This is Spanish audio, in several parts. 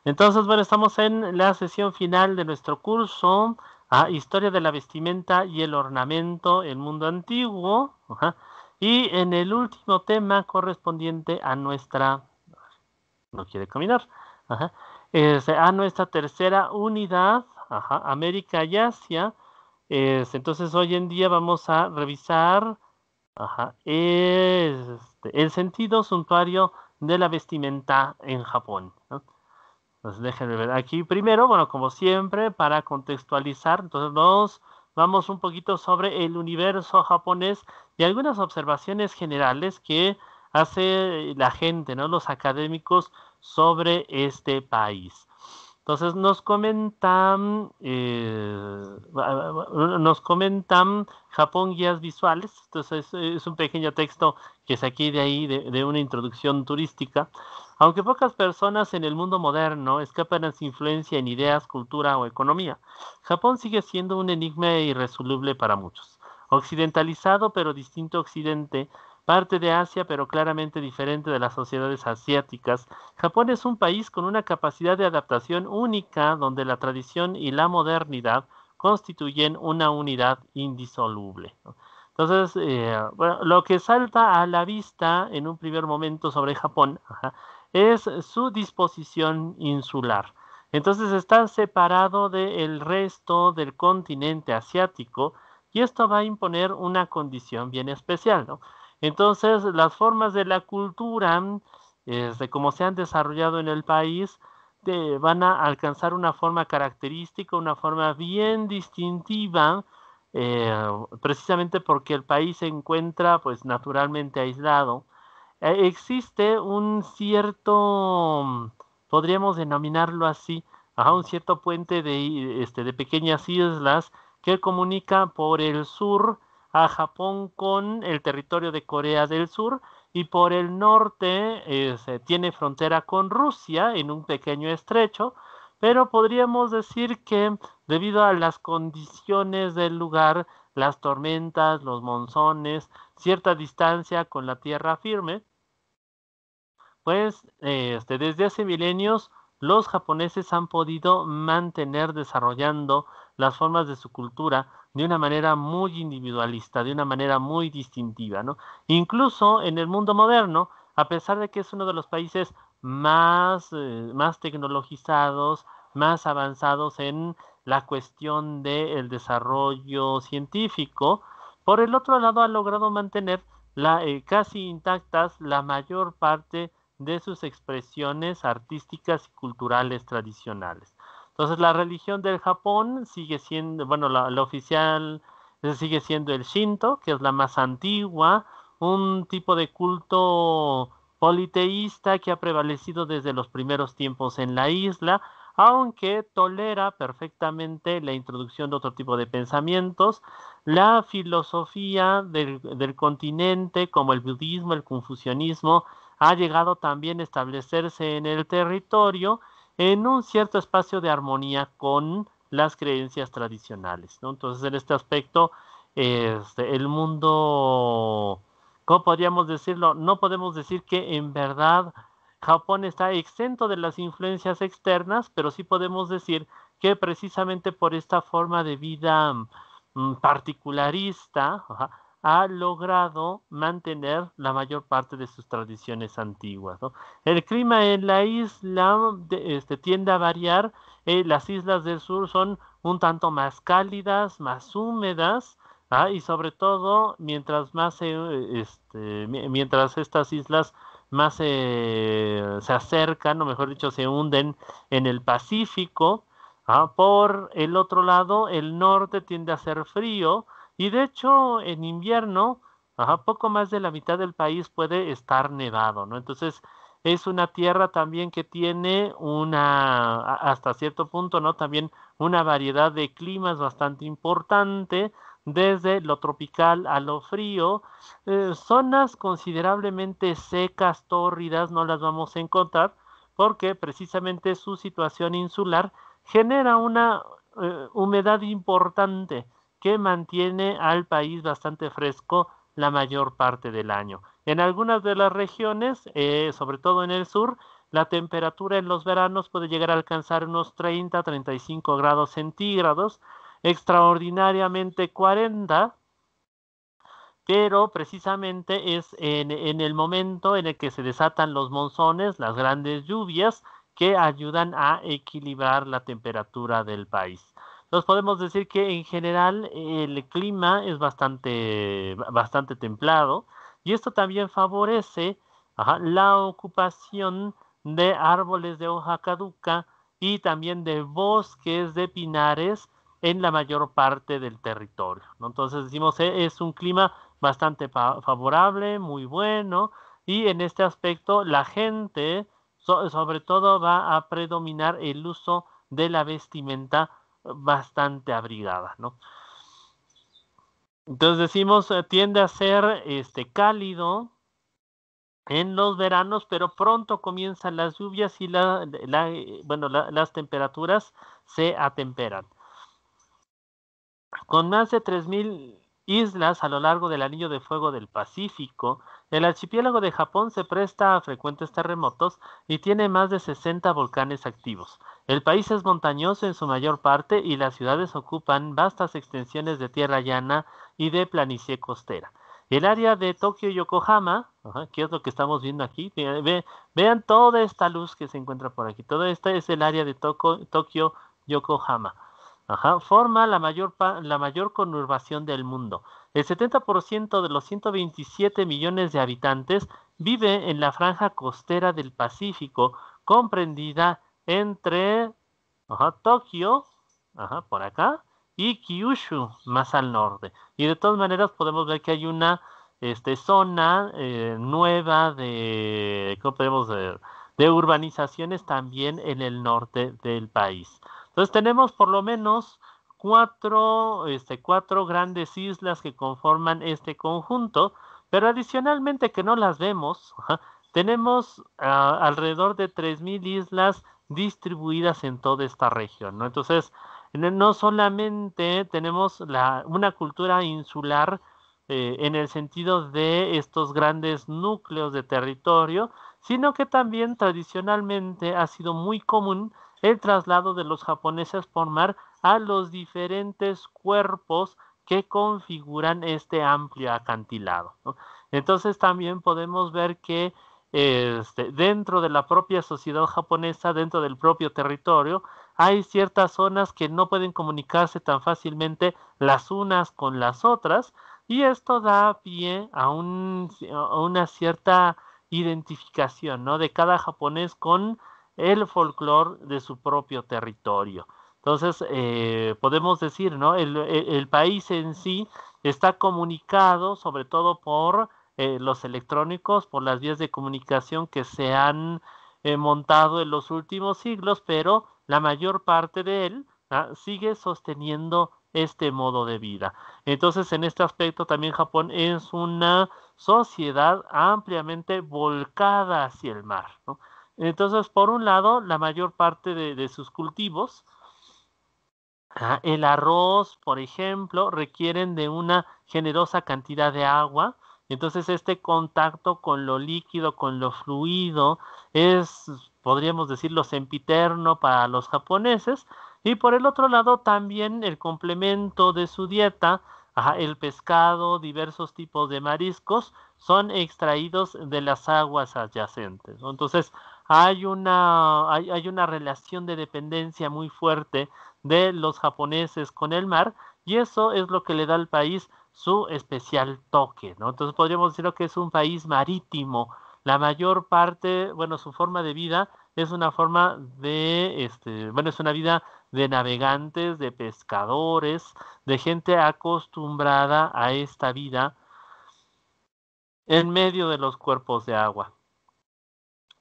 Entonces, bueno, estamos en la sesión final de nuestro curso, Historia de la vestimenta y el ornamento, el mundo antiguo, y en el último tema correspondiente a nuestra, no quiere caminar, ajá, a nuestra tercera unidad, América y Asia. Entonces, hoy en día vamos a revisar el sentido suntuario de la vestimenta en Japón, ¿no? Pues déjenme ver aquí primero, bueno, como siempre, para contextualizar, entonces nos vamos un poquito sobre el universo japonés y algunas observaciones generales que hace la gente, ¿no? Los académicos sobre este país. Entonces nos comentan Japón guías visuales. Entonces es un pequeño texto que saqué de ahí de una introducción turística. Aunque pocas personas en el mundo moderno escapan a su influencia en ideas, cultura o economía, Japón sigue siendo un enigma irresoluble para muchos. Occidentalizado pero distinto a Occidente, parte de Asia pero claramente diferente de las sociedades asiáticas, Japón es un país con una capacidad de adaptación única donde la tradición y la modernidad constituyen una unidad indisoluble, ¿no? Entonces, bueno, lo que salta a la vista en un primer momento sobre Japón, es su disposición insular. Entonces está separado del resto del continente asiático y esto va a imponer una condición bien especial, ¿no? Entonces las formas de la cultura, de cómo se han desarrollado en el país, van a alcanzar una forma característica, una forma bien distintiva, eh, precisamente porque el país se encuentra pues naturalmente aislado. Existe un cierto, podríamos denominarlo así, un cierto puente de pequeñas islas que comunica por el sur a Japón con el territorio de Corea del Sur y por el norte tiene frontera con Rusia en un pequeño estrecho, pero podríamos decir que debido a las condiciones del lugar, las tormentas, los monzones, cierta distancia con la tierra firme, pues desde hace milenios los japoneses han podido mantener desarrollando las formas de su cultura de una manera muy individualista, de una manera muy distintiva, ¿no? Incluso en el mundo moderno, a pesar de que es uno de los países más tecnologizados, más avanzados en la cuestión del desarrollo científico, por el otro lado ha logrado mantener casi intactas la mayor parte de sus expresiones artísticas y culturales tradicionales. Entonces, la religión del Japón sigue siendo, bueno, la oficial sigue siendo el Shinto, que es la más antigua, un tipo de culto politeísta que ha prevalecido desde los primeros tiempos en la isla, aunque tolera perfectamente la introducción de otro tipo de pensamientos. La filosofía del continente, como el budismo, el confucianismo, ha llegado también a establecerse en el territorio en un cierto espacio de armonía con las creencias tradicionales, ¿no? Entonces, en este aspecto, el mundo, ¿cómo podríamos decirlo? No podemos decir que en verdad Japón está exento de las influencias externas, pero sí podemos decir que precisamente por esta forma de vida particularista, ha logrado mantener la mayor parte de sus tradiciones antiguas, ¿no? El clima en la isla tiende a variar. Las islas del sur son un tanto más cálidas, más húmedas, y sobre todo mientras estas islas más se acercan, o mejor dicho, se hunden en el Pacífico. Por el otro lado, el norte tiende a ser frío y de hecho en invierno, poco más de la mitad del país puede estar nevado, ¿no? Entonces es una tierra también que tiene hasta cierto punto, ¿no? También una variedad de climas bastante importante, desde lo tropical a lo frío. Zonas considerablemente secas, tórridas, no las vamos a encontrar porque precisamente su situación insular genera una humedad importante que mantiene al país bastante fresco la mayor parte del año. En algunas de las regiones, sobre todo en el sur, La temperatura en los veranos puede llegar a alcanzar unos 30-35 grados centígrados, extraordinariamente 40, pero precisamente es en el momento en el que se desatan los monzones, las grandes lluvias, que ayudan a equilibrar la temperatura del país. Entonces podemos decir que en general el clima es bastante templado, y esto también favorece la ocupación de árboles de hoja caduca y también de bosques de pinares en la mayor parte del territorio, ¿no? Entonces decimos, es un clima bastante favorable, muy bueno, y en este aspecto la gente sobre todo va a predominar el uso de la vestimenta bastante abrigada, ¿no? Entonces decimos, tiende a ser cálido en los veranos, pero pronto comienzan las lluvias y las temperaturas se atemperan. Con más de 3.000 islas a lo largo del anillo de fuego del Pacífico, el archipiélago de Japón se presta a frecuentes terremotos y tiene más de 60 volcanes activos. El país es montañoso en su mayor parte y las ciudades ocupan vastas extensiones de tierra llana y de planicie costera. El área de Tokio y Yokohama, que es lo que estamos viendo aquí, vean toda esta luz que se encuentra por aquí. Todo esto es el área de Tokio, Yokohama. Forma la mayor conurbación del mundo. El 70% de los 127 millones de habitantes vive en la franja costera del Pacífico, comprendida entre Tokio, por acá, y Kyushu, más al norte. Y de todas maneras podemos ver que hay una zona nueva ¿cómo podemos ver? De urbanizaciones también en el norte del país. Entonces tenemos por lo menos cuatro grandes islas que conforman este conjunto, pero adicionalmente que no las vemos, tenemos alrededor de 3.000 islas distribuidas en toda esta región, ¿no? Entonces, no solamente tenemos una cultura insular en el sentido de estos grandes núcleos de territorio, sino que también tradicionalmente ha sido muy común el traslado de los japoneses por mar a los diferentes cuerpos que configuran este amplio acantilado, ¿no? Entonces también podemos ver que dentro de la propia sociedad japonesa, dentro del propio territorio, hay ciertas zonas que no pueden comunicarse tan fácilmente las unas con las otras, y esto da pie a una cierta identificación, ¿no? De cada japonés con el folclore de su propio territorio. Entonces, podemos decir, ¿no? El país en sí está comunicado sobre todo por los electrónicos, por las vías de comunicación que se han montado en los últimos siglos, pero la mayor parte de él sigue sosteniendo este modo de vida. Entonces, en este aspecto también Japón es una sociedad ampliamente volcada hacia el mar, ¿no? Entonces, por un lado, la mayor parte de sus cultivos, el arroz, por ejemplo, requieren de una generosa cantidad de agua. Entonces, este contacto con lo líquido, con lo fluido, es, podríamos decirlo, sempiterno para los japoneses. Y por el otro lado, también el complemento de su dieta, el pescado, diversos tipos de mariscos, son extraídos de las aguas adyacentes, ¿no? Entonces, hay una relación de dependencia muy fuerte de los japoneses con el mar, y eso es lo que le da al país su especial toque, ¿no? Entonces podríamos decir que es un país marítimo. La mayor parte, bueno, su forma de vida es una forma es una vida de navegantes, de pescadores, de gente acostumbrada a esta vida en medio de los cuerpos de agua.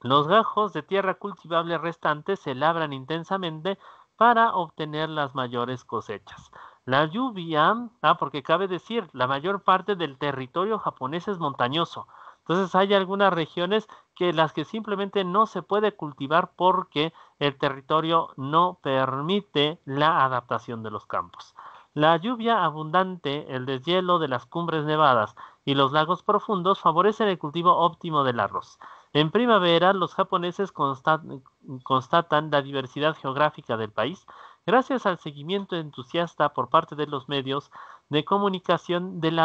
Los gajos de tierra cultivable restantes se labran intensamente para obtener las mayores cosechas. La lluvia, porque cabe decir, la mayor parte del territorio japonés es montañoso. Entonces hay algunas regiones las que simplemente no se puede cultivar porque el territorio no permite la adaptación de los campos. La lluvia abundante, el deshielo de las cumbres nevadas y los lagos profundos favorecen el cultivo óptimo del arroz. En primavera, los japoneses constatan la diversidad geográfica del país gracias al seguimiento entusiasta por parte de los medios de comunicación del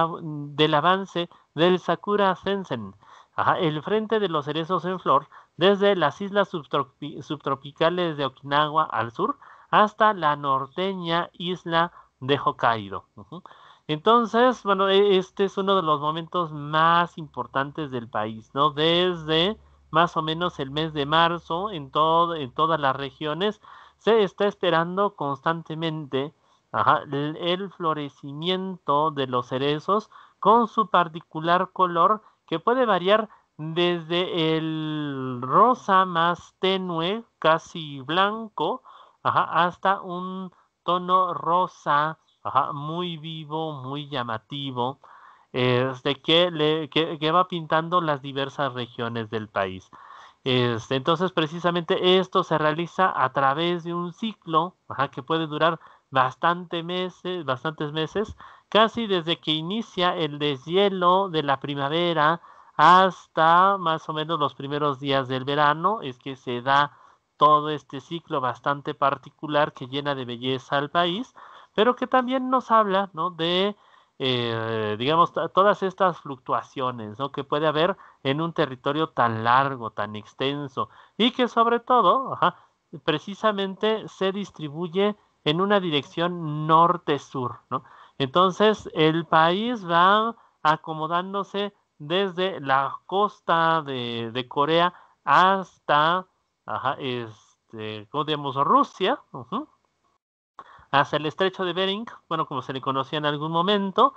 avance del Sakura Sensen, el frente de los cerezos en flor, desde las islas subtropicales de Okinawa al sur hasta la norteña isla de Hokkaido. Entonces, bueno, este es uno de los momentos más importantes del país, ¿no? Desde más o menos el mes de marzo en todas las regiones se está esperando constantemente el florecimiento de los cerezos con su particular color que puede variar desde el rosa más tenue, casi blanco, hasta un tono rosa, muy vivo, muy llamativo, que va pintando las diversas regiones del país. Entonces, precisamente esto se realiza a través de un ciclo que puede durar bastantes meses, casi desde que inicia el deshielo de la primavera hasta más o menos los primeros días del verano, es que se da todo este ciclo bastante particular que llena de belleza al país, pero que también nos habla, ¿no? de, digamos, todas estas fluctuaciones, ¿no? que puede haber en un territorio tan largo, tan extenso, y que sobre todo, precisamente se distribuye en una dirección norte-sur, ¿no? Entonces, el país va acomodándose desde la costa de Corea hasta, ¿cómo digamos? Rusia, hasta el estrecho de Bering, bueno, como se le conocía en algún momento,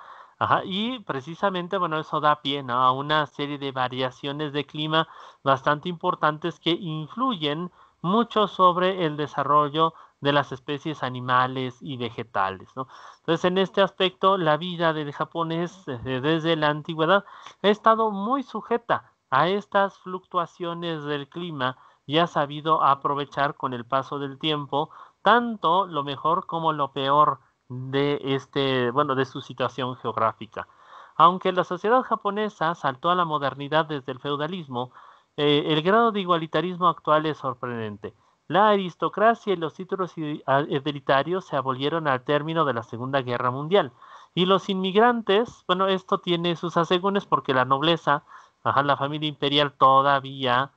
y precisamente, bueno, eso da pie, ¿no? a una serie de variaciones de clima bastante importantes que influyen mucho sobre el desarrollo de las especies animales y vegetales, ¿no? Entonces, en este aspecto, la vida del japonés desde la antigüedad ha estado muy sujeta a estas fluctuaciones del clima y ha sabido aprovechar con el paso del tiempo tanto lo mejor como lo peor de su situación geográfica. Aunque la sociedad japonesa saltó a la modernidad desde el feudalismo, el grado de igualitarismo actual es sorprendente. La aristocracia y los títulos hereditarios se abolieron al término de la Segunda Guerra Mundial. Y los inmigrantes, bueno, esto tiene sus asegúnes porque la nobleza, la familia imperial todavía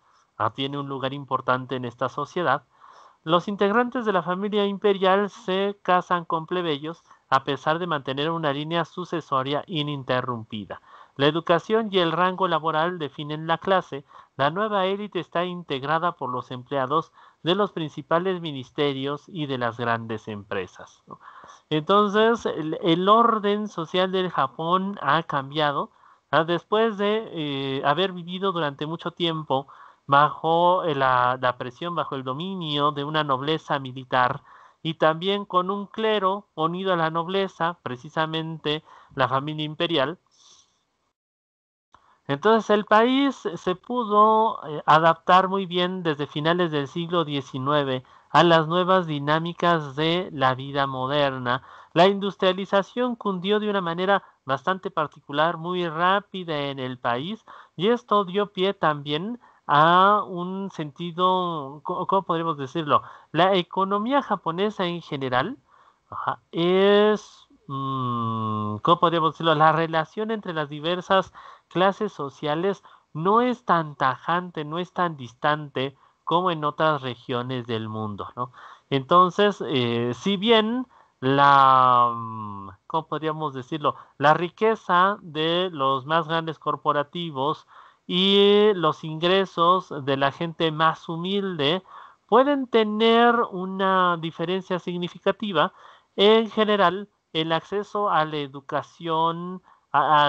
tiene un lugar importante en esta sociedad. Los integrantes de la familia imperial se casan con plebeyos a pesar de mantener una línea sucesoria ininterrumpida. La educación y el rango laboral definen la clase. La nueva élite está integrada por los empleados de los principales ministerios y de las grandes empresas, ¿no? Entonces, el orden social del Japón ha cambiado después de haber vivido durante mucho tiempo bajo la presión, bajo el dominio de una nobleza militar y también con un clero unido a la nobleza, precisamente la familia imperial. Entonces el país se pudo adaptar muy bien desde finales del siglo XIX a las nuevas dinámicas de la vida moderna. La industrialización cundió de una manera bastante particular, muy rápida en el país, y esto dio pie también a un sentido, ¿cómo podríamos decirlo? La economía japonesa en general es, ¿cómo podríamos decirlo? La relación entre las diversas clases sociales no es tan tajante, no es tan distante como en otras regiones del mundo, ¿no? Entonces, si bien ¿cómo podríamos decirlo? La riqueza de los más grandes corporativos y los ingresos de la gente más humilde pueden tener una diferencia significativa. En general, el acceso a la educación,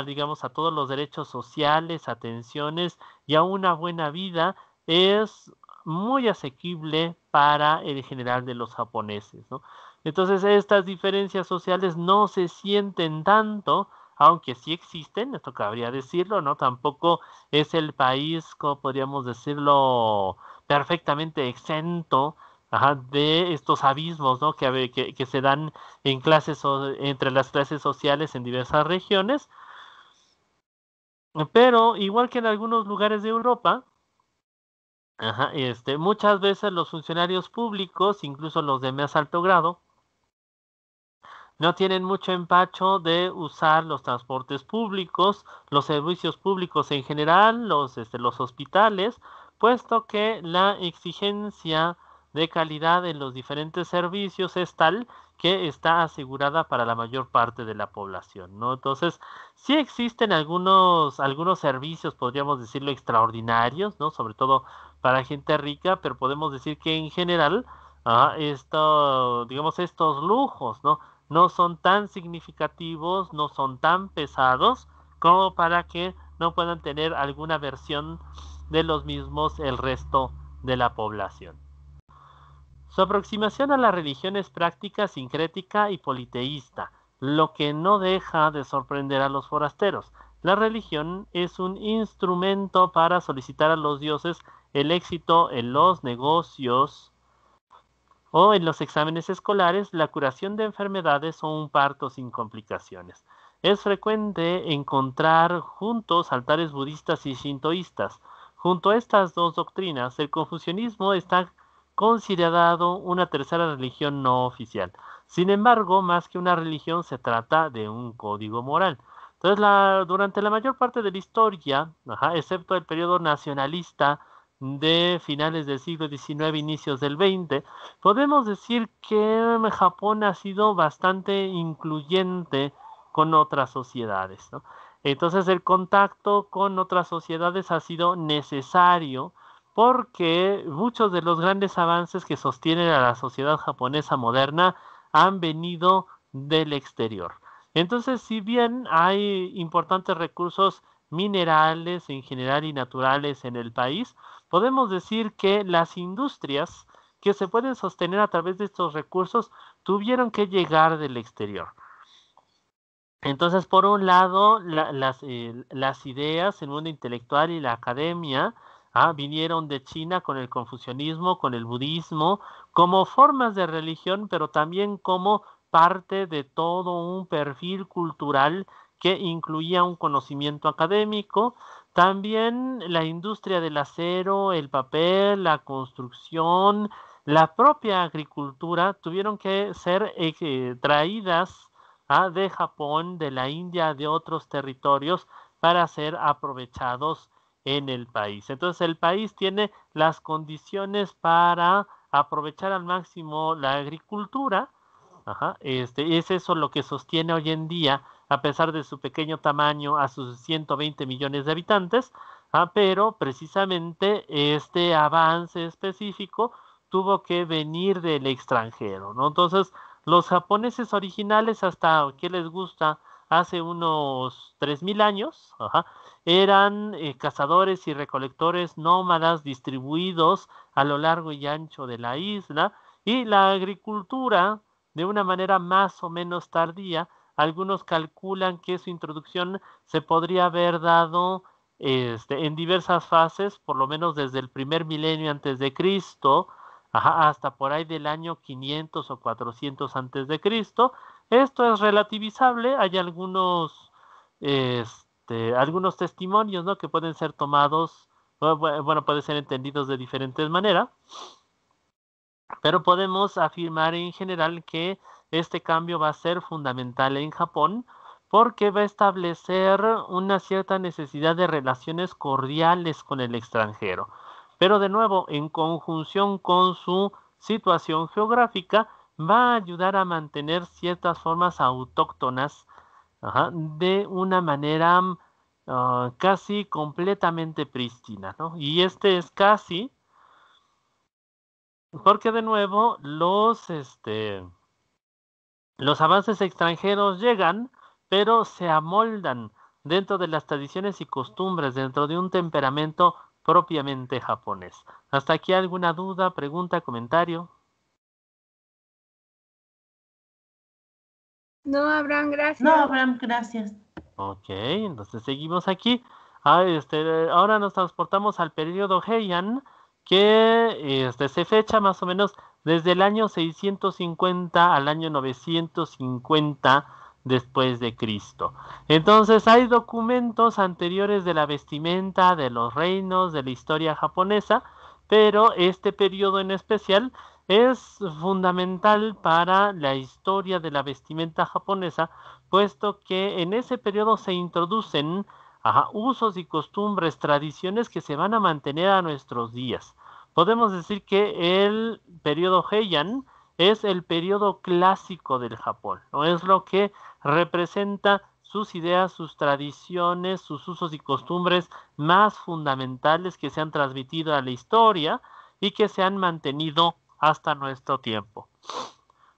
digamos, a todos los derechos sociales, atenciones y a una buena vida es muy asequible para el general de los japoneses, ¿no? Entonces, estas diferencias sociales no se sienten tanto, aunque sí existen, esto cabría decirlo, ¿no? Tampoco es el país, como podríamos decirlo, perfectamente exento de estos abismos, ¿no? que se dan en entre las clases sociales en diversas regiones, pero igual que en algunos lugares de Europa, Ajá, muchas veces los funcionarios públicos, incluso los de más alto grado, no tienen mucho empacho de usar los transportes públicos, los servicios públicos en general, los hospitales, puesto que la exigencia de calidad en los diferentes servicios es tal que está asegurada para la mayor parte de la población, ¿no? Entonces, sí existen algunos servicios, podríamos decirlo, extraordinarios, ¿no? Sobre todo para gente rica, pero podemos decir que en general, digamos, estos lujos, ¿no? No son tan significativos, no son tan pesados como para que no puedan tener alguna versión de los mismos el resto de la población. Su aproximación a la religión es práctica, sincrética y politeísta, lo que no deja de sorprender a los forasteros. La religión es un instrumento para solicitar a los dioses el éxito en los negocios o en los exámenes escolares, la curación de enfermedades o un parto sin complicaciones. Es frecuente encontrar juntos altares budistas y shintoístas. Junto a estas dos doctrinas, el confucianismo está considerado una tercera religión no oficial. Sin embargo, más que una religión, se trata de un código moral. Entonces, durante la mayor parte de la historia, excepto el periodo nacionalista de finales del siglo XIX, inicios del XX, podemos decir que Japón ha sido bastante incluyente con otras sociedades, ¿no? Entonces el contacto con otras sociedades ha sido necesario porque muchos de los grandes avances que sostienen a la sociedad japonesa moderna han venido del exterior. Entonces, si bien hay importantes recursos minerales en general y naturales en el país, podemos decir que las industrias que se pueden sostener a través de estos recursos tuvieron que llegar del exterior. Entonces, por un lado, las ideas, el mundo intelectual y la academia vinieron de China con el confucianismo, con el budismo, como formas de religión, pero también como parte de todo un perfil cultural que incluía un conocimiento académico. También la industria del acero, el papel, la construcción, la propia agricultura tuvieron que ser traídas de Japón, de la India, de otros territorios para ser aprovechados en el país. Entonces el país tiene las condiciones para aprovechar al máximo la agricultura. Es eso lo que sostiene hoy en día, a pesar de su pequeño tamaño, a sus 120 millones de habitantes, pero precisamente este avance específico tuvo que venir del extranjero, ¿no? Entonces, los japoneses originales, hasta que les gusta, hace unos 3000 años, eran cazadores y recolectores nómadas distribuidos a lo largo y ancho de la isla, y la agricultura, de una manera más o menos tardía, algunos calculan que su introducción se podría haber dado en diversas fases, por lo menos desde el primer milenio antes de Cristo, hasta por ahí del año 500 o 400 antes de Cristo. Esto es relativizable, hay algunos testimonios, ¿no? Que pueden ser tomados, bueno, pueden ser entendidos de diferentes maneras, pero podemos afirmar en general que este cambio va a ser fundamental en Japón porque va a establecer una cierta necesidad de relaciones cordiales con el extranjero. Pero de nuevo, en conjunción con su situación geográfica, va a ayudar a mantener ciertas formas autóctonas, de una manera casi completamente prístina, ¿no? Y este es casi porque de nuevo los avances extranjeros llegan, pero se amoldan dentro de las tradiciones y costumbres, dentro de un temperamento propiamente japonés. ¿Hasta aquí alguna duda, pregunta, comentario? No, Abraham, gracias. No, Abraham, gracias. Ok, entonces seguimos aquí. Ahora nos transportamos al periodo Heian, que se fecha más o menos desde el año 650 al año 950 después de Cristo. Entonces hay documentos anteriores de la vestimenta, de los reinos, de la historia japonesa, pero este periodo en especial es fundamental para la historia de la vestimenta japonesa, puesto que en ese periodo se introducen usos y costumbres, tradiciones que se van a mantener a nuestros días. Podemos decir que el periodo Heian es el periodo clásico del Japón, ¿no? Es lo que representa sus ideas, sus tradiciones, sus usos y costumbres más fundamentales que se han transmitido a la historia y que se han mantenido hasta nuestro tiempo.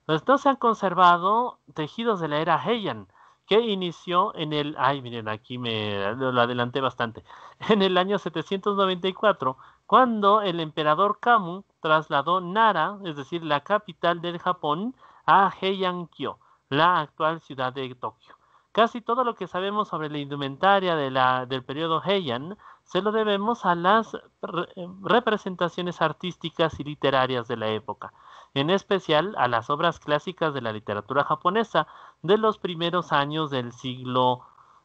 Pues no se han conservado tejidos de la era Heian, que inició en el, ay miren, aquí me lo adelanté bastante, en el año 794, cuando el emperador Kamu trasladó Nara, es decir, la capital del Japón, a Heian-kyo, la actual ciudad de Tokio. Casi todo lo que sabemos sobre la indumentaria del periodo Heian se lo debemos a las representaciones artísticas y literarias de la época, en especial a las obras clásicas de la literatura japonesa de los primeros años del siglo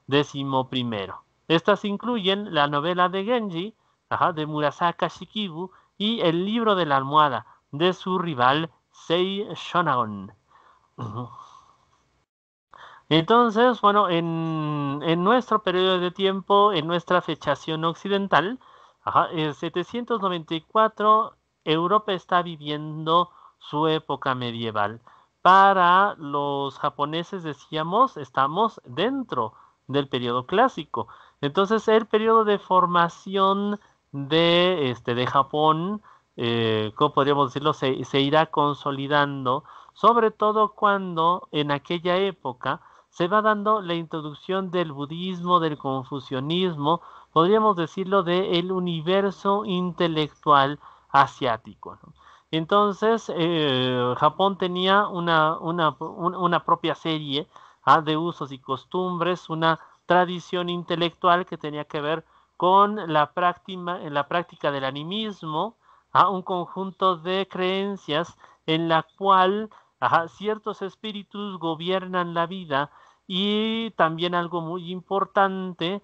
XI. Estas incluyen la novela de Genji, de Murasaka Shikibu, y el libro de la almohada de su rival Sei Shonagon. Entonces, bueno, en nuestro periodo de tiempo, en nuestra fechación occidental, en 794, Europa está viviendo su época medieval. Para los japoneses, decíamos, estamos dentro del periodo clásico. Entonces, el periodo de formación de Japón, ¿cómo podríamos decirlo? Se irá consolidando, sobre todo cuando en aquella época se va dando la introducción del budismo, del confucianismo, podríamos decirlo, del universo intelectual asiático, ¿no? Entonces, Japón tenía una propia serie de usos y costumbres, una tradición intelectual que tenía que ver con la práctica del animismo, un conjunto de creencias en la cual ciertos espíritus gobiernan la vida y también algo muy importante,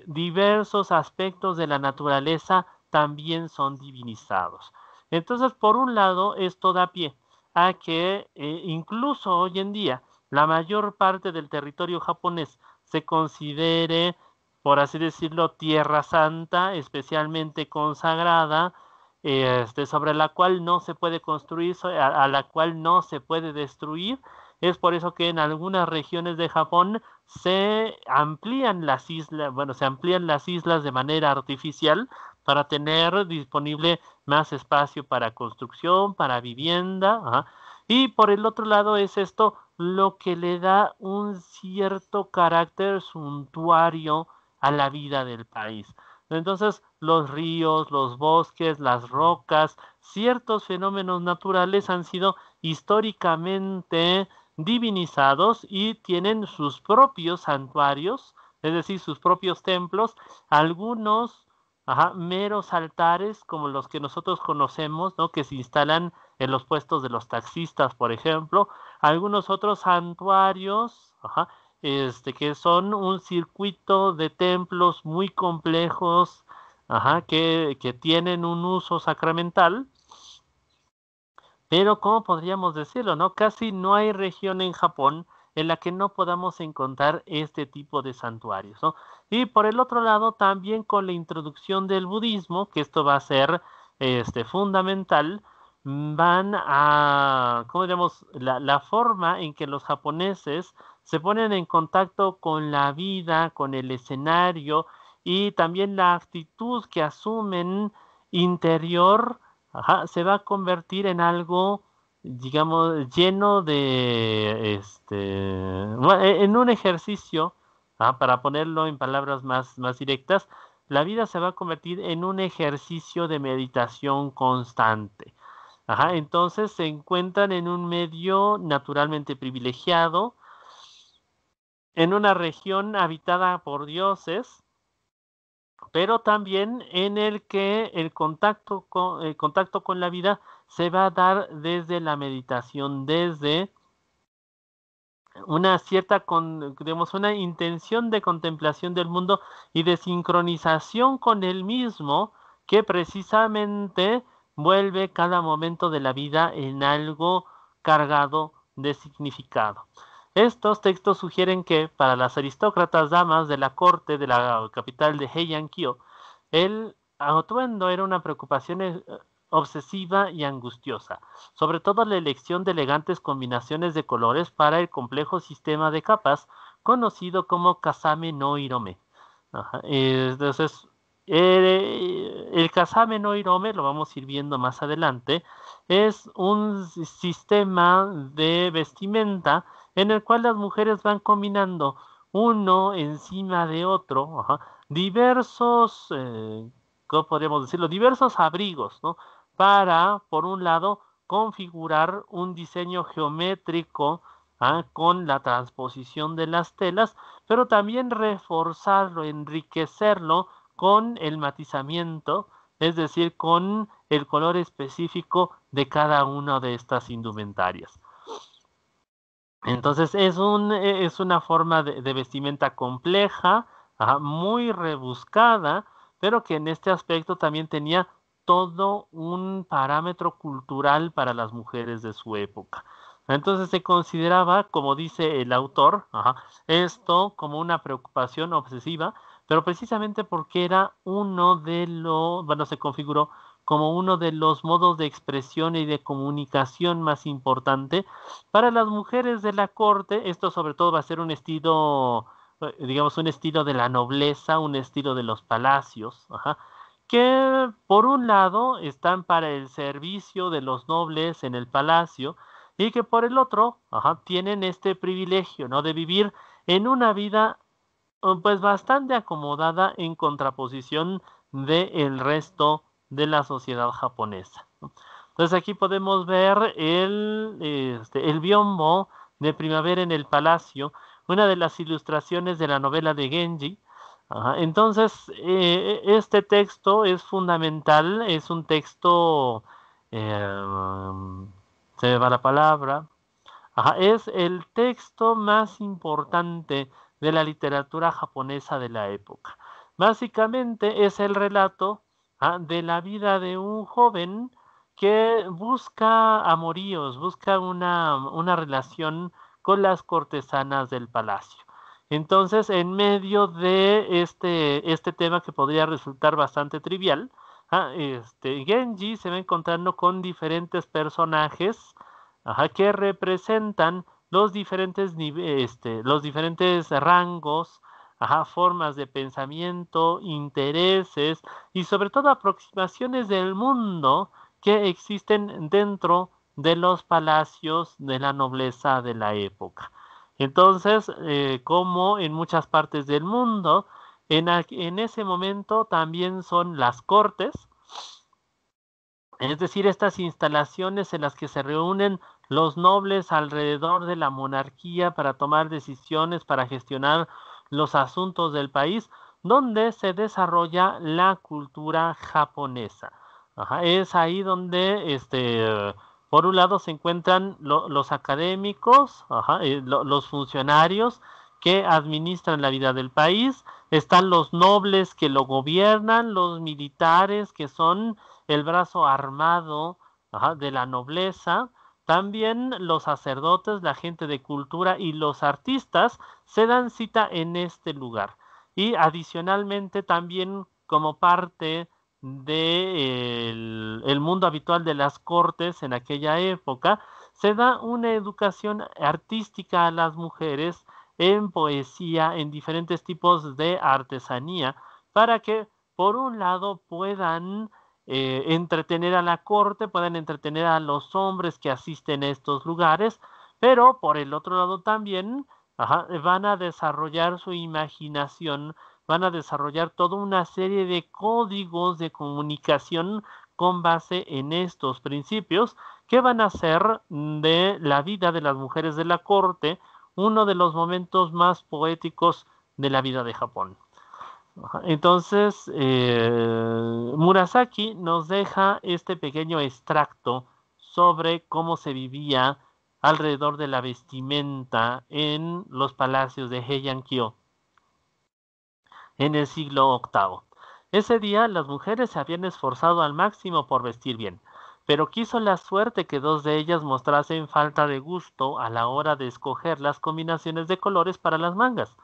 diversos aspectos de la naturaleza también son divinizados. Entonces, por un lado, esto da pie a que incluso hoy en día la mayor parte del territorio japonés se considere, por así decirlo, tierra santa, especialmente consagrada, sobre la cual no se puede construir, a la cual no se puede destruir. Es por eso que en algunas regiones de Japón se amplían las islas, bueno, se amplían las islas de manera artificial para tener disponible más espacio para construcción, para vivienda. Y por el otro lado es esto lo que le da un cierto carácter suntuario a la vida del país. Entonces, los ríos, los bosques, las rocas, ciertos fenómenos naturales han sido históricamente divinizados y tienen sus propios santuarios, es decir, sus propios templos, algunos meros altares como los que nosotros conocemos, ¿no? Que se instalan en los puestos de los taxistas, por ejemplo, algunos otros santuarios, que son un circuito de templos muy complejos, que tienen un uso sacramental, pero ¿cómo podríamos decirlo, no? Casi no hay región en Japón en la que no podamos encontrar este tipo de santuarios, ¿no? Y por el otro lado, también con la introducción del budismo, que esto va a ser fundamental, van a, ¿cómo diríamos? La forma en que los japoneses se ponen en contacto con la vida, con el escenario y también la actitud que asumen interior, se va a convertir en algo, digamos, lleno de, en un ejercicio, para ponerlo en palabras más directas, la vida se va a convertir en un ejercicio de meditación constante. Entonces se encuentran en un medio naturalmente privilegiado, en una región habitada por dioses, pero también en el que el contacto con la vida se va a dar desde la meditación, desde una cierta, digamos, una intención de contemplación del mundo y de sincronización con el mismo, que precisamente vuelve cada momento de la vida en algo cargado de significado. Estos textos sugieren que para las aristócratas damas de la corte de la capital de Heian-kyo, el atuendo era una preocupación obsesiva y angustiosa, sobre todo la elección de elegantes combinaciones de colores para el complejo sistema de capas conocido como Kasame no Hirome. Ajá, entonces, el Kasame no Hirome, lo vamos a ir viendo más adelante, es un sistema de vestimenta en el cual las mujeres van combinando uno encima de otro, ajá, diversos, ¿cómo podríamos decirlo? Diversos abrigos, ¿no? Para, por un lado, configurar un diseño geométrico, con la transposición de las telas, pero también reforzarlo, enriquecerlo con el matizamiento, es decir, con el color específico de cada una de estas indumentarias. Entonces es una forma de vestimenta compleja, muy rebuscada, pero que en este aspecto también tenía todo un parámetro cultural para las mujeres de su época. Entonces se consideraba, como dice el autor, esto como una preocupación obsesiva, pero precisamente porque era uno de los, bueno, se configuró como uno de los modos de expresión y de comunicación más importante para las mujeres de la corte. Esto sobre todo va a ser un estilo, digamos, un estilo de la nobleza, un estilo de los palacios, que por un lado están para el servicio de los nobles en el palacio y que por el otro, tienen este privilegio, ¿no? De vivir en una vida pues bastante acomodada en contraposición del resto de la sociedad japonesa. Entonces aquí podemos ver el biombo de Primavera en el Palacio, una de las ilustraciones de la novela de Genji. Entonces, este texto es fundamental, es un texto, se me va la palabra, es el texto más importante de la literatura japonesa de la época. Básicamente es el relato, de la vida de un joven que busca amoríos, busca una relación con las cortesanas del palacio. Entonces, en medio de este tema que podría resultar bastante trivial, Genji se va encontrando con diferentes personajes, que representan los diferentes rangos, formas de pensamiento, intereses y sobre todo aproximaciones del mundo que existen dentro de los palacios de la nobleza de la época. Entonces, como en muchas partes del mundo, en ese momento también son las cortes, es decir, estas instalaciones en las que se reúnen los nobles alrededor de la monarquía para tomar decisiones, para gestionar los asuntos del país, donde se desarrolla la cultura japonesa. Es ahí donde, por un lado, se encuentran los académicos, los funcionarios que administran la vida del país, están los nobles que lo gobiernan, los militares que son el brazo armado, de la nobleza, también los sacerdotes, la gente de cultura y los artistas se dan cita en este lugar. Y adicionalmente también como parte del el mundo habitual de las cortes en aquella época, se da una educación artística a las mujeres en poesía, en diferentes tipos de artesanía, para que por un lado puedan entretener a la corte, pueden entretener a los hombres que asisten a estos lugares, pero por el otro lado también, van a desarrollar su imaginación, van a desarrollar toda una serie de códigos de comunicación con base en estos principios que van a hacer de la vida de las mujeres de la corte uno de los momentos más poéticos de la vida de Japón. Entonces, Murasaki nos deja este pequeño extracto sobre cómo se vivía alrededor de la vestimenta en los palacios de Heian-kyo en el siglo VIII. Ese día las mujeres se habían esforzado al máximo por vestir bien, pero quiso la suerte que dos de ellas mostrasen falta de gusto a la hora de escoger las combinaciones de colores para las mangas.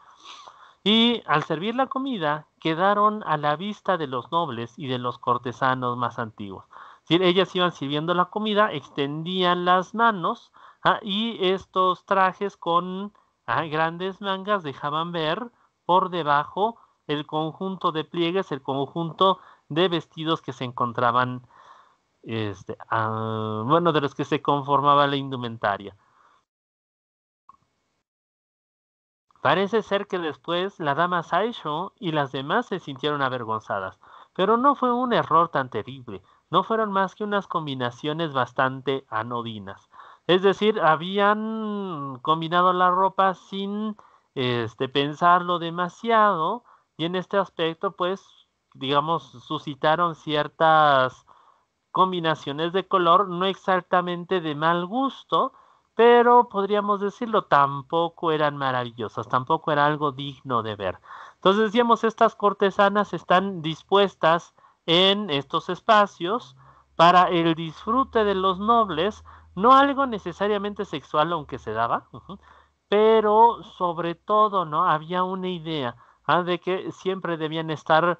Y al servir la comida, quedaron a la vista de los nobles y de los cortesanos más antiguos. Es decir, ellas iban sirviendo la comida, extendían las manos, y estos trajes con grandes mangas dejaban ver por debajo el conjunto de pliegues, el conjunto de vestidos que se encontraban, bueno, de los que se conformaba la indumentaria. Parece ser que después la dama Saisho y las demás se sintieron avergonzadas, pero no fue un error tan terrible, no fueron más que unas combinaciones bastante anodinas. Es decir, habían combinado la ropa sin pensarlo demasiado y en este aspecto, pues, digamos, suscitaron ciertas combinaciones de color, no exactamente de mal gusto, pero podríamos decirlo, tampoco eran maravillosas, tampoco era algo digno de ver. Entonces decíamos, estas cortesanas están dispuestas en estos espacios para el disfrute de los nobles, no algo necesariamente sexual, aunque se daba, pero sobre todo, ¿no? Había una idea de que siempre debían estar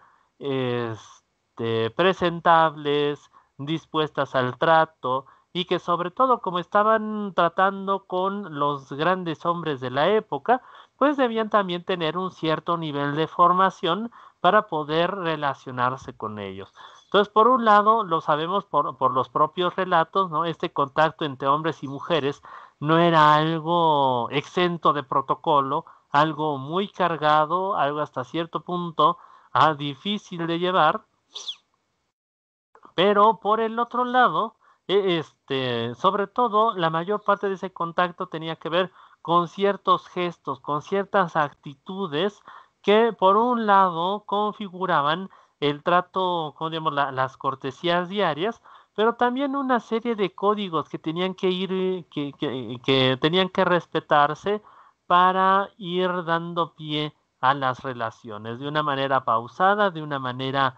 presentables, dispuestas al trato, y que sobre todo como estaban tratando con los grandes hombres de la época, pues debían también tener un cierto nivel de formación para poder relacionarse con ellos. Entonces, por un lado, lo sabemos por los propios relatos, ¿no? Este contacto entre hombres y mujeres no era algo exento de protocolo, algo muy cargado, algo hasta cierto punto difícil de llevar, pero por el otro lado, sobre todo, la mayor parte de ese contacto tenía que ver con ciertos gestos, con ciertas actitudes que, por un lado, configuraban el trato, como digamos, las cortesías diarias, pero también una serie de códigos que tenían que ir, que tenían que respetarse para ir dando pie a las relaciones de una manera pausada, de una manera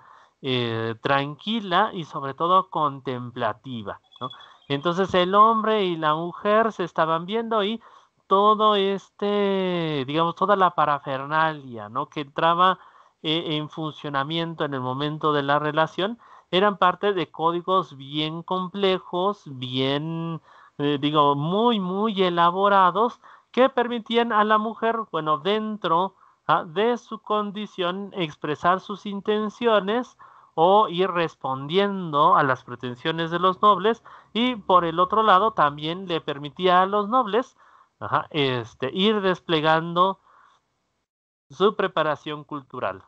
tranquila y sobre todo contemplativa, ¿no? Entonces el hombre y la mujer se estaban viendo y todo digamos, toda la parafernalia, ¿no? Que entraba en funcionamiento en el momento de la relación, eran parte de códigos bien complejos, bien, digo, muy, muy elaborados, que permitían a la mujer, bueno, dentro de su condición, expresar sus intenciones o ir respondiendo a las pretensiones de los nobles, y por el otro lado también le permitía a los nobles ir desplegando su preparación cultural.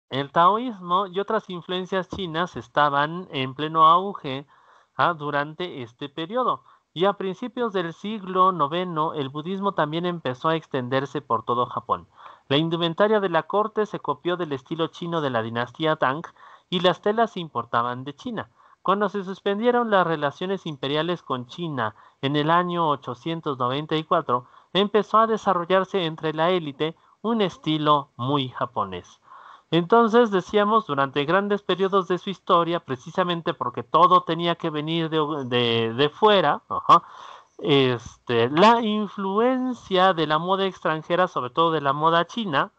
El taoísmo y otras influencias chinas estaban en pleno auge durante este periodo. Y a principios del siglo IX, el budismo también empezó a extenderse por todo Japón. La indumentaria de la corte se copió del estilo chino de la dinastía Tang y las telas se importaban de China. Cuando se suspendieron las relaciones imperiales con China en el año 894, empezó a desarrollarse entre la élite un estilo muy japonés. Entonces, decíamos, durante grandes periodos de su historia, precisamente porque todo tenía que venir de fuera, la influencia de la moda extranjera, sobre todo de la moda china,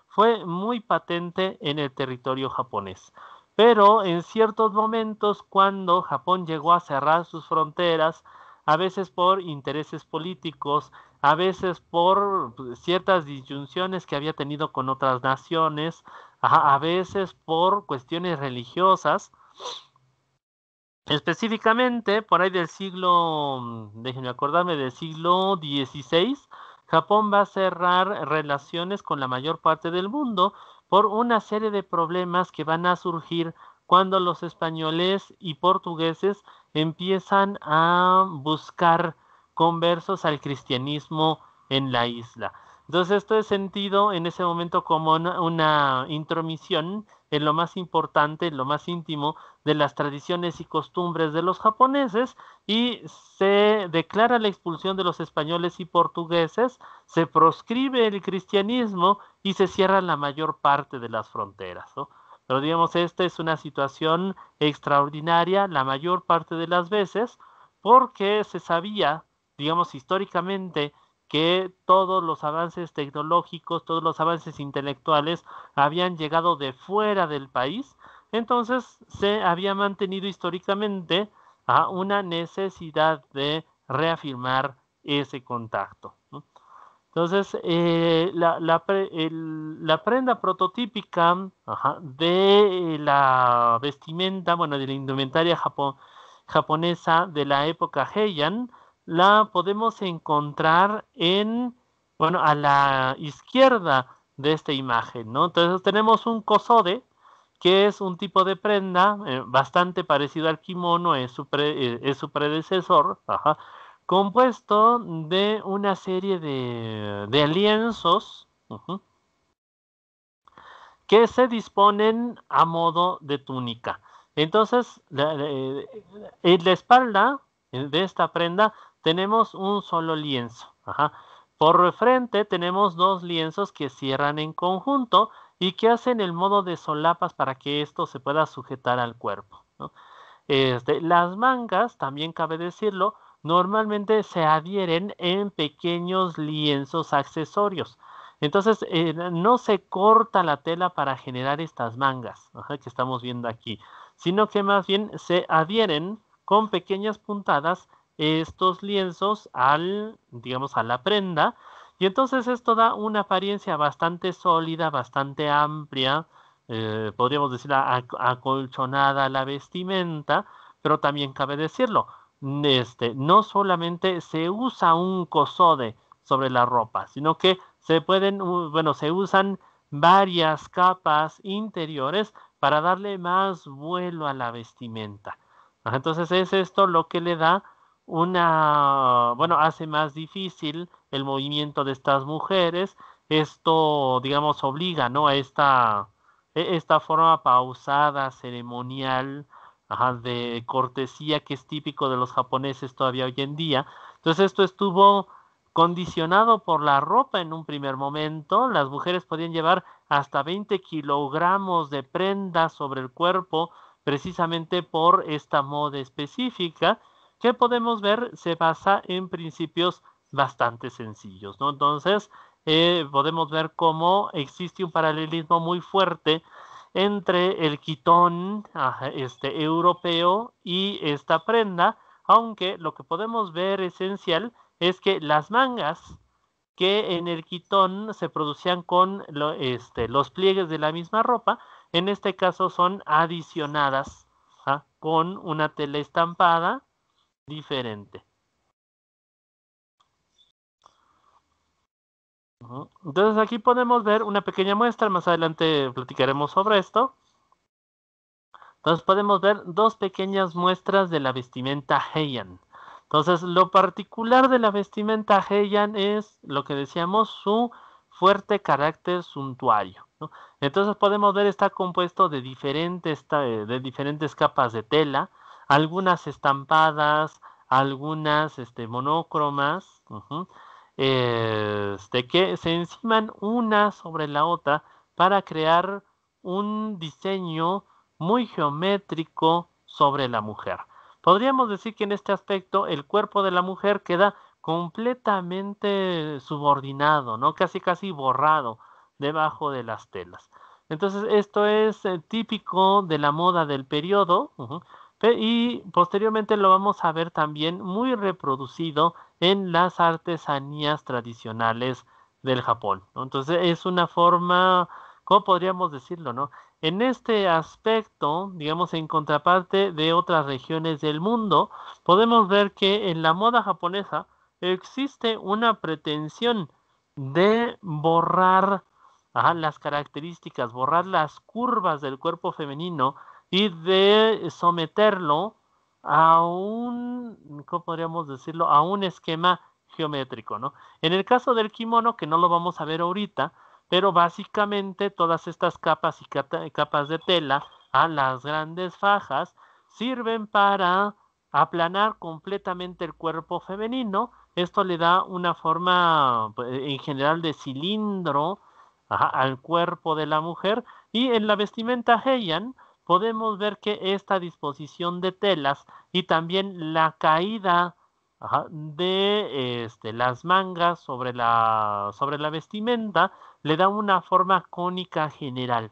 fue muy patente en el territorio japonés. Pero en ciertos momentos, cuando Japón llegó a cerrar sus fronteras, a veces por intereses políticos, a veces por ciertas disyunciones que había tenido con otras naciones, a veces por cuestiones religiosas, específicamente por ahí del siglo, déjenme acordarme, del siglo XVI, Japón va a cerrar relaciones con la mayor parte del mundo por una serie de problemas que van a surgir cuando los españoles y portugueses empiezan a buscar conversos al cristianismo en la isla. Entonces esto es sentido en ese momento como una intromisión en lo más importante, en lo más íntimo de las tradiciones y costumbres de los japoneses, y se declara la expulsión de los españoles y portugueses, se proscribe el cristianismo y se cierra la mayor parte de las fronteras, ¿no? Pero digamos, esta es una situación extraordinaria la mayor parte de las veces, porque se sabía, digamos, históricamente, que todos los avances tecnológicos, todos los avances intelectuales habían llegado de fuera del país. Entonces se había mantenido históricamente a una necesidad de reafirmar ese contacto, ¿no? Entonces, la prenda prototípica, ajá, de la vestimenta, bueno, de la indumentaria japonesa de la época Heian, la podemos encontrar en, bueno, a la izquierda de esta imagen, ¿no? Entonces tenemos un kosode, que es un tipo de prenda bastante parecido al kimono, es su predecesor, ajá, compuesto de una serie de lienzos, que se disponen a modo de túnica. Entonces, en la espalda de esta prenda tenemos un solo lienzo. Ajá. Por frente tenemos dos lienzos que cierran en conjunto y que hacen el modo de solapas para que esto se pueda sujetar al cuerpo, ¿no? Las mangas, también cabe decirlo, normalmente se adhieren en pequeños lienzos accesorios. Entonces, no se corta la tela para generar estas mangas, ajá, que estamos viendo aquí, sino que más bien se adhieren con pequeñas puntadas estos lienzos digamos, a la prenda, y entonces esto da una apariencia bastante sólida, bastante amplia, podríamos decir acolchonada a la vestimenta, pero también cabe decirlo, no solamente se usa un kosode sobre la ropa, sino que bueno, se usan varias capas interiores para darle más vuelo a la vestimenta. Entonces es esto lo que le da bueno, hace más difícil el movimiento de estas mujeres. Esto, digamos, obliga, ¿no? A esta forma pausada, ceremonial, ajá, de cortesía que es típico de los japoneses todavía hoy en día. Entonces esto estuvo condicionado por la ropa en un primer momento. Las mujeres podían llevar hasta 20 kilogramos de prenda sobre el cuerpo precisamente por esta moda específica que podemos ver se basa en principios bastante sencillos, ¿no? Entonces, podemos ver cómo existe un paralelismo muy fuerte entre el quitón europeo y esta prenda, aunque lo que podemos ver esencial es que las mangas que en el quitón se producían con los pliegues de la misma ropa, en este caso son adicionadas, ¿ah?, con una tela estampada diferente. Entonces aquí podemos ver una pequeña muestra, más adelante platicaremos sobre esto. Entonces podemos ver dos pequeñas muestras de la vestimenta Heian. Entonces lo particular de la vestimenta Heian es lo que decíamos, su fuerte carácter suntuario, ¿no? Entonces podemos ver está compuesto de diferentes capas de tela, algunas estampadas, algunas monócromas, que se enciman una sobre la otra para crear un diseño muy geométrico sobre la mujer. Podríamos decir que en este aspecto el cuerpo de la mujer queda completamente subordinado, ¿no? Casi casi borrado debajo de las telas. Entonces esto es típico de la moda del periodo, y posteriormente lo vamos a ver también muy reproducido en las artesanías tradicionales del Japón, ¿no? Entonces es una forma, ¿cómo podríamos decirlo, no? En este aspecto, digamos, en contraparte de otras regiones del mundo, podemos ver que en la moda japonesa existe una pretensión de borrar, las características, borrar las curvas del cuerpo femenino y de someterlo a ¿cómo podríamos decirlo? A un esquema geométrico, ¿no? En el caso del kimono, que no lo vamos a ver ahorita, pero básicamente todas estas capas y capas de tela, las grandes fajas, sirven para aplanar completamente el cuerpo femenino. Esto le da una forma en general de cilindro al cuerpo de la mujer, y en la vestimenta Heian podemos ver que esta disposición de telas y también la caída de las mangas sobre la vestimenta le da una forma cónica general.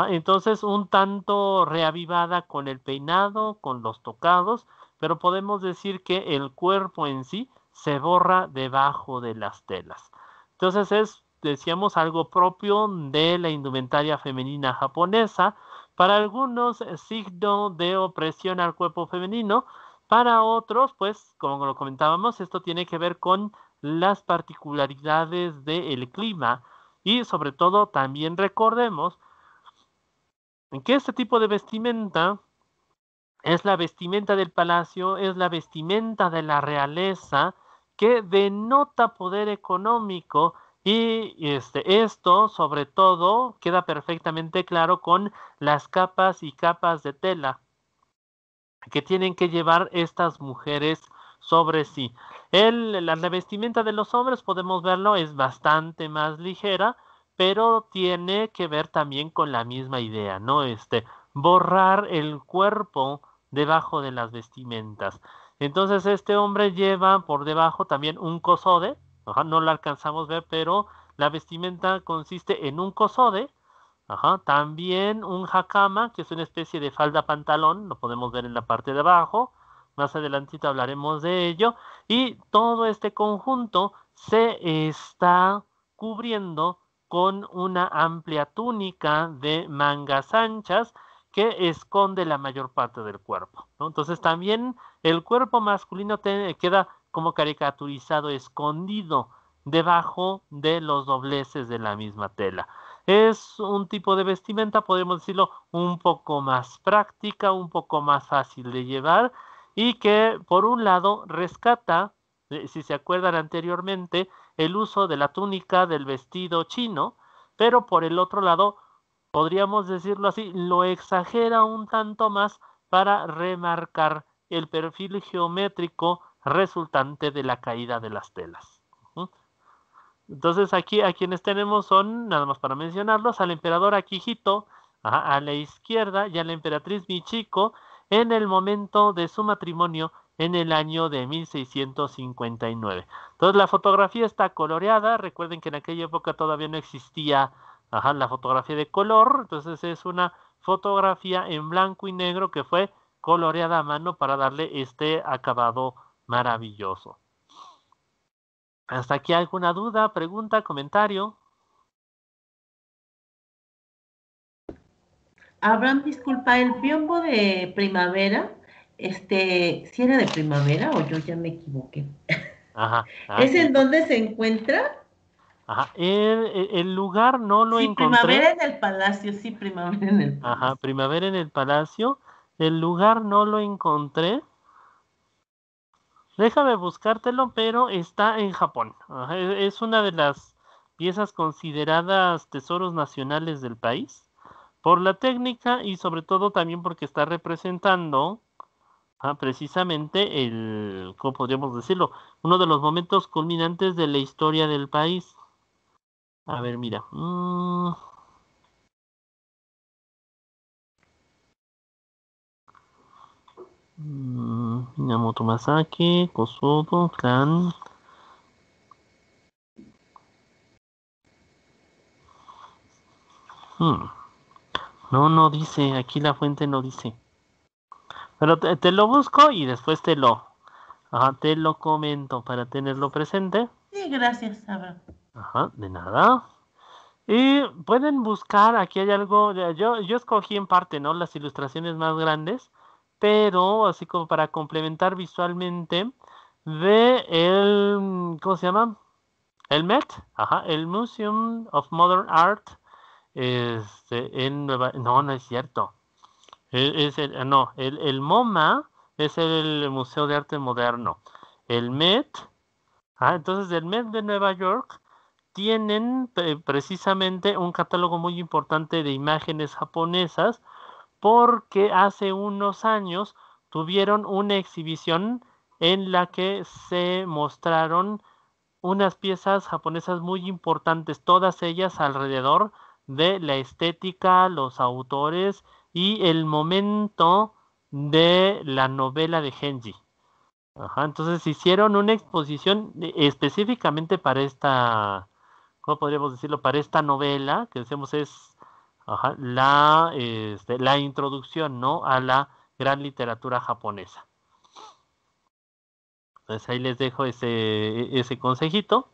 Entonces un tanto reavivada con el peinado, con los tocados, pero podemos decir que el cuerpo en sí se borra debajo de las telas. Entonces decíamos, algo propio de la indumentaria femenina japonesa. Para algunos, signo de opresión al cuerpo femenino. Para otros, pues, como lo comentábamos, esto tiene que ver con las particularidades del clima, y sobre todo también recordemos que este tipo de vestimenta es la vestimenta del palacio, es la vestimenta de la realeza, que denota poder económico, y esto sobre todo queda perfectamente claro con las capas y capas de tela que tienen que llevar estas mujeres sobre sí. La vestimenta de los hombres, podemos verlo, es bastante más ligera, pero tiene que ver también con la misma idea, ¿no? Borrar el cuerpo debajo de las vestimentas. Entonces este hombre lleva por debajo también un kosode, no lo alcanzamos a ver, pero la vestimenta consiste en un kosode. También un hakama, que es una especie de falda pantalón, lo podemos ver en la parte de abajo. Más adelantito hablaremos de ello. Y todo este conjunto se está cubriendo con una amplia túnica de mangas anchas que esconde la mayor parte del cuerpo, ¿no? Entonces también el cuerpo masculino queda como caricaturizado, escondido debajo de los dobleces de la misma tela. Es un tipo de vestimenta, podemos decirlo, un poco más práctica, un poco más fácil de llevar, y que por un lado rescata, si se acuerdan anteriormente, el uso de la túnica del vestido chino, pero por el otro lado, podríamos decirlo así, lo exagera un tanto más para remarcar el perfil geométrico resultante de la caída de las telas. Entonces aquí a quienes tenemos son, nada más para mencionarlos, al emperador Akihito a la izquierda, y a la emperatriz Michiko en el momento de su matrimonio en el año de 1659. Entonces la fotografía está coloreada. Recuerden que en aquella época todavía no existía la fotografía de color. Entonces es una fotografía en blanco y negro que fue coloreada a mano para darle este acabado maravilloso. ¿Hasta aquí alguna duda, pregunta, comentario? Abraham, disculpa, el biombo de primavera, ¿si era de primavera o yo ya me equivoqué? Ajá, ¿Es que en dónde se encuentra? el lugar no lo Sí, encontré. primavera en el palacio, sí, primavera en el palacio. Primavera en el Palacio. El lugar no lo encontré. Déjame buscártelo, pero está en Japón. Es una de las piezas consideradas tesoros nacionales del país, por la técnica y sobre todo también porque está representando precisamente ¿cómo podríamos decirlo? Uno de los momentos culminantes de la historia del país. A ver, mira. Minamoto Masaki, Kosodo, Clan. No dice. Aquí la fuente no dice. Pero te lo busco y después te lo comento para tenerlo presente. Sí, gracias, Abraham. De nada. Y pueden buscar, aquí hay algo, yo escogí en parte, ¿no? Las ilustraciones más grandes, pero así como para complementar visualmente ¿cómo se llama? El Met, el Museum of Modern Art, en no es cierto. El MoMA es el Museo de Arte Moderno. El Met, entonces el Met de Nueva York tienen precisamente un catálogo muy importante de imágenes japonesas porque hace unos años tuvieron una exhibición en la que se mostraron unas piezas japonesas muy importantes, todas ellas alrededor de la estética, los autores y el momento de la novela de Genji. Ajá, entonces hicieron una exposición específicamente para esta, ¿cómo podríamos decirlo? Para esta novela, que decimos es ajá, la introducción, ¿no? A la gran literatura japonesa. Entonces ahí les dejo ese consejito.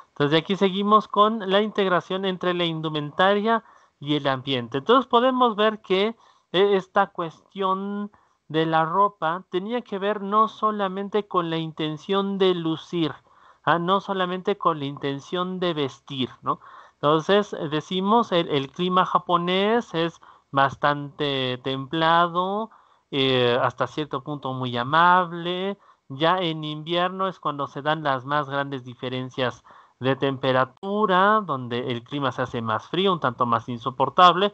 Entonces de aquí seguimos con la integración entre la indumentaria y el ambiente. Entonces podemos ver que esta cuestión de la ropa tenía que ver no solamente con la intención de lucir, no solamente con la intención de vestir, ¿no? Entonces decimos el clima japonés es bastante templado, hasta cierto punto muy amable. Ya en invierno es cuando se dan las más grandes diferencias de temperatura, donde el clima se hace más frío, un tanto más insoportable.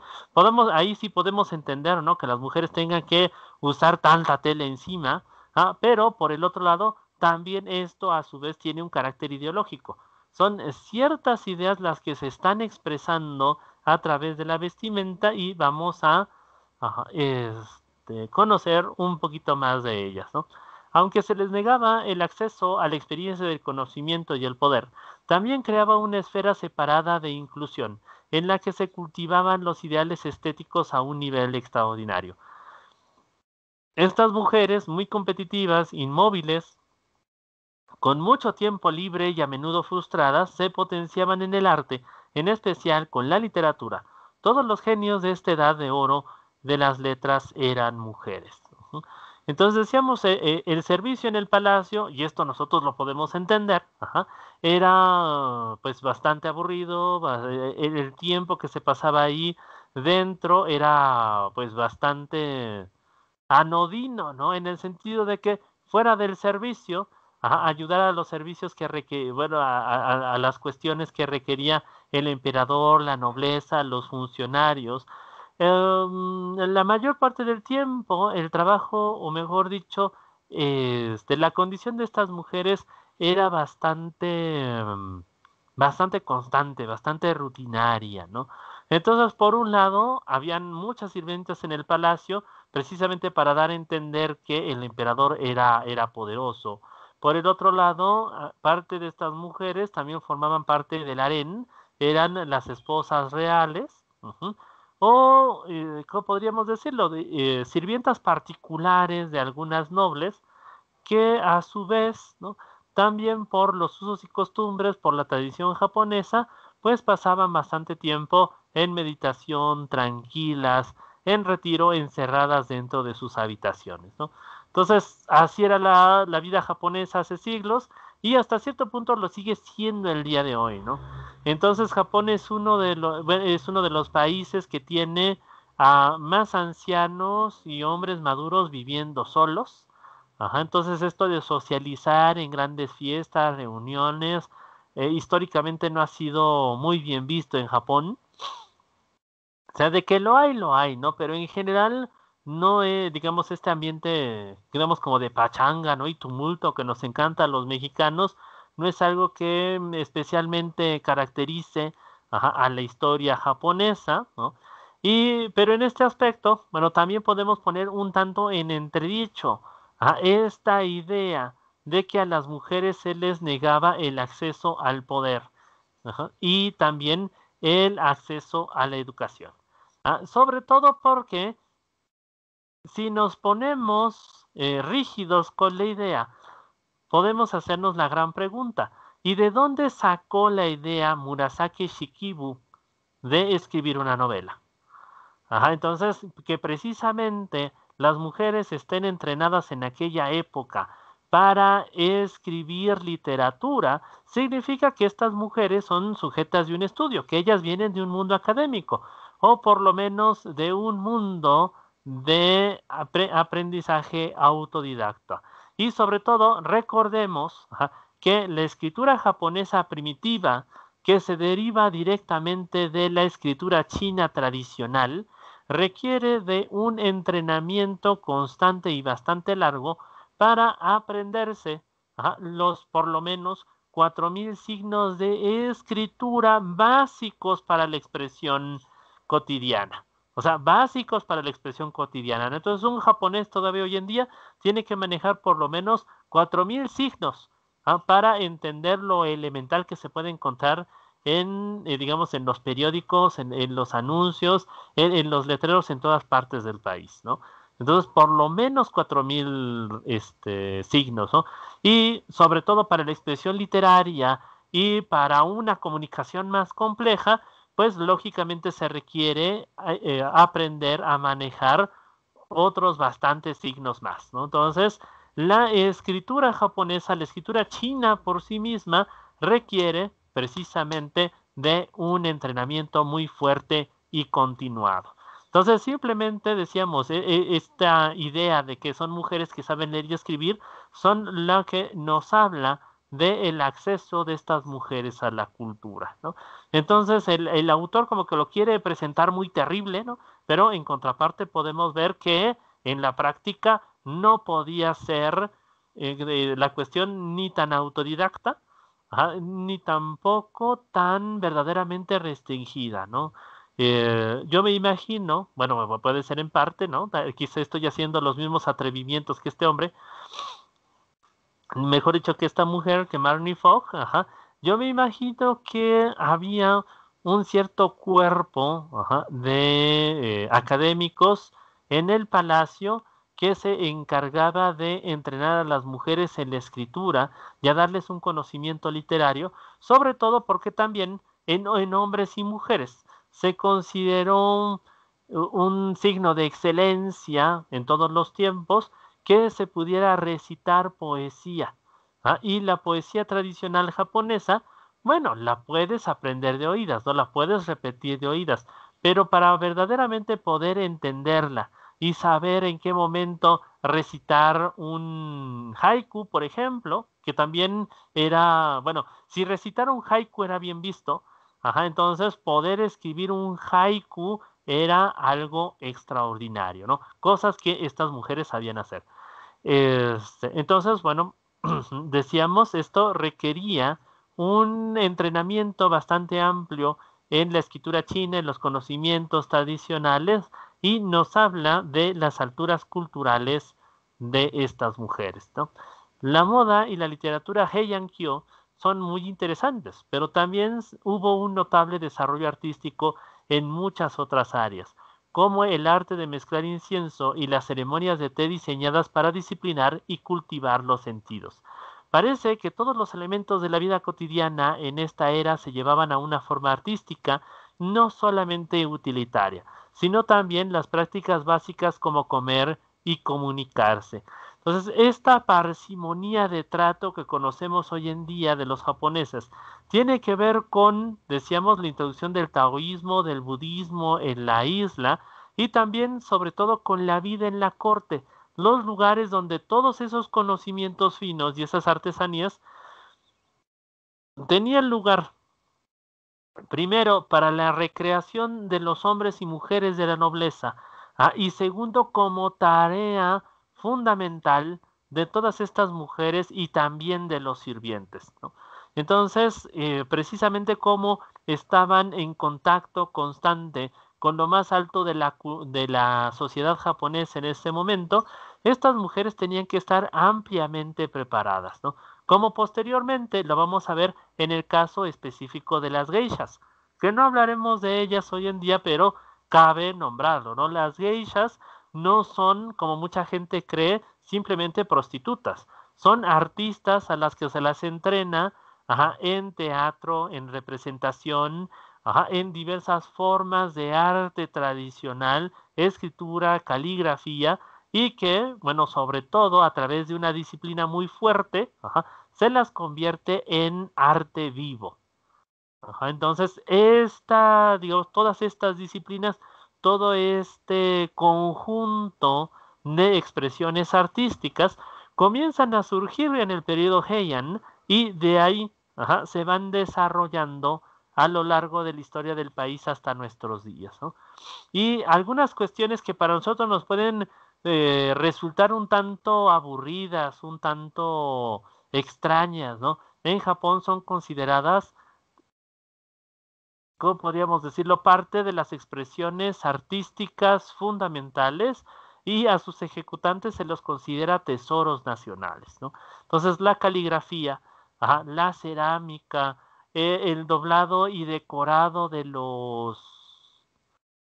Ahí sí podemos entender, ¿no? Que las mujeres tengan que usar tanta tela encima, pero por el otro lado, también esto a su vez tiene un carácter ideológico. Son ciertas ideas las que se están expresando a través de la vestimenta y vamos a conocer un poquito más de ellas, ¿no? Aunque se les negaba el acceso a la experiencia del conocimiento y el poder, también creaba una esfera separada de inclusión, en la que se cultivaban los ideales estéticos a un nivel extraordinario. Estas mujeres, muy competitivas, inmóviles, con mucho tiempo libre y a menudo frustradas, se potenciaban en el arte, en especial con la literatura. Todos los genios de esta edad de oro de las letras eran mujeres. Entonces decíamos, el servicio en el palacio, y esto nosotros lo podemos entender, era pues bastante aburrido, el tiempo que se pasaba ahí dentro era pues bastante anodino, ¿no? En el sentido de que fuera del servicio, ayudar a los servicios bueno, a las cuestiones que requería el emperador, la nobleza, los funcionarios. La mayor parte del tiempo, el trabajo, o mejor dicho, la condición de estas mujeres era bastante constante, bastante rutinaria, ¿no? Entonces, por un lado, habían muchas sirvientas en el palacio, precisamente para dar a entender que el emperador era poderoso. Por el otro lado, parte de estas mujeres también formaban parte del harén, eran las esposas reales, o, ¿cómo podríamos decirlo? Sirvientas particulares de algunas nobles, que a su vez, ¿no? También por los usos y costumbres, por la tradición japonesa, pues pasaban bastante tiempo en meditación, tranquilas, en retiro, encerradas dentro de sus habitaciones, ¿no? Entonces, así era la vida japonesa hace siglos y hasta cierto punto lo sigue siendo el día de hoy, ¿no? Entonces, Japón es es uno de los países que tiene a más ancianos y hombres maduros viviendo solos. Entonces esto de socializar en grandes fiestas, reuniones, históricamente no ha sido muy bien visto en Japón. O sea, de que lo hay, ¿no? Pero en general no es, digamos, este ambiente, digamos, como de pachanga, ¿no? Y tumulto que nos encanta a los mexicanos, no es algo que especialmente caracterice a la historia japonesa, ¿no? Pero en este aspecto, bueno, también podemos poner un tanto en entredicho esta idea de que a las mujeres se les negaba el acceso al poder, y también el acceso a la educación. Sobre todo porque si nos ponemos rígidos con la idea, podemos hacernos la gran pregunta, ¿y de dónde sacó la idea Murasaki Shikibu de escribir una novela? Entonces, que precisamente las mujeres estén entrenadas en aquella época para escribir literatura, significa que estas mujeres son sujetas de un estudio, que ellas vienen de un mundo académico, o por lo menos de un mundo de aprendizaje autodidacta. Y sobre todo, recordemos que la escritura japonesa primitiva, que se deriva directamente de la escritura china tradicional, requiere de un entrenamiento constante y bastante largo para aprenderse los por lo menos 4000 signos de escritura básicos para la expresión cotidiana. O sea, básicos para la expresión cotidiana. Entonces, un japonés todavía hoy en día tiene que manejar por lo menos 4000 signos para entender lo elemental que se puede encontrar en, digamos, en los periódicos, en los anuncios, en los letreros en todas partes del país, ¿no? Entonces, por lo menos 4000 signos, ¿no? Y sobre todo para la expresión literaria y para una comunicación más compleja, pues lógicamente se requiere aprender a manejar otros bastantes signos más, ¿no? Entonces, la escritura japonesa, la escritura china por sí misma, requiere precisamente de un entrenamiento muy fuerte y continuado. Entonces, simplemente decíamos, esta idea de que son mujeres que saben leer y escribir, son la que nos habla del acceso de estas mujeres a la cultura, ¿no? Entonces, el autor como que lo quiere presentar muy terrible, ¿no? Pero en contraparte podemos ver que en la práctica no podía ser la cuestión ni tan autodidacta, ni tampoco tan verdaderamente restringida, ¿no? Yo me imagino, bueno, puede ser en parte, ¿no? Quizá estoy haciendo los mismos atrevimientos que este hombre, mejor dicho que esta mujer, que Marnie Fogg, yo me imagino que había un cierto cuerpo de académicos en el palacio que se encargaba de entrenar a las mujeres en la escritura y a darles un conocimiento literario, sobre todo porque también en hombres y mujeres se consideró un signo de excelencia en todos los tiempos que se pudiera recitar poesía. Y la poesía tradicional japonesa, bueno, la puedes aprender de oídas, no la puedes repetir de oídas, pero para verdaderamente poder entenderla y saber en qué momento recitar un haiku, por ejemplo, que también era, bueno, si recitar un haiku era bien visto, entonces poder escribir un haiku era algo extraordinario, ¿no? Cosas que estas mujeres sabían hacer. Entonces, bueno, decíamos, esto requería un entrenamiento bastante amplio en la escritura china, en los conocimientos tradicionales, y nos habla de las alturas culturales de estas mujeres, ¿no? La moda y la literatura Heian-kyo son muy interesantes, pero también hubo un notable desarrollo artístico en muchas otras áreas, como el arte de mezclar incienso y las ceremonias de té diseñadas para disciplinar y cultivar los sentidos. Parece que todos los elementos de la vida cotidiana en esta era se llevaban a una forma artística, no solamente utilitaria, sino también las prácticas básicas como comer y comunicarse. Entonces, esta parsimonía de trato que conocemos hoy en día de los japoneses tiene que ver con, decíamos, la introducción del taoísmo, del budismo en la isla y también, sobre todo, con la vida en la corte, los lugares donde todos esos conocimientos finos y esas artesanías tenían lugar. Primero, para la recreación de los hombres y mujeres de la nobleza, y segundo, como tarea fundamental de todas estas mujeres y también de los sirvientes, ¿no? Entonces, precisamente como estaban en contacto constante con lo más alto de la sociedad japonesa en ese momento, estas mujeres tenían que estar ampliamente preparadas, ¿no? Como posteriormente lo vamos a ver en el caso específico de las geishas, que no hablaremos de ellas hoy en día, pero cabe nombrarlo, ¿no? Las geishas no son, como mucha gente cree, simplemente prostitutas, son artistas a las que se las entrena en teatro, en representación, en diversas formas de arte tradicional, escritura, caligrafía, y que, bueno, sobre todo a través de una disciplina muy fuerte, se las convierte en arte vivo. Entonces, digamos, todas estas disciplinas, todo este conjunto de expresiones artísticas comienzan a surgir en el periodo Heian y de ahí se van desarrollando a lo largo de la historia del país hasta nuestros días, ¿no? Y algunas cuestiones que para nosotros nos pueden resultar un tanto aburridas, un tanto extrañas, ¿no? En Japón son consideradas, ¿cómo podríamos decirlo? Parte de las expresiones artísticas fundamentales y a sus ejecutantes se los considera tesoros nacionales, ¿no? Entonces la caligrafía, ajá, la cerámica, el doblado y decorado de los,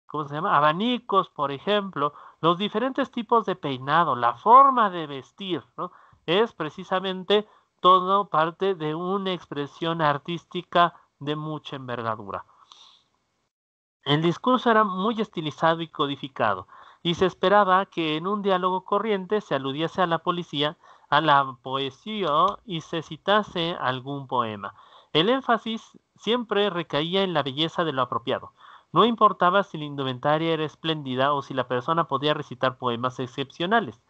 ¿cómo se llama? Abanicos, por ejemplo, los diferentes tipos de peinado, la forma de vestir, ¿no? Es precisamente todo parte de una expresión artística de mucha envergadura. El discurso era muy estilizado y codificado, y se esperaba que en un diálogo corriente se aludiese a la policía, a la poesía y se citase algún poema. El énfasis siempre recaía en la belleza de lo apropiado. No importaba si la indumentaria era espléndida o si la persona podía recitar poemas excepcionales.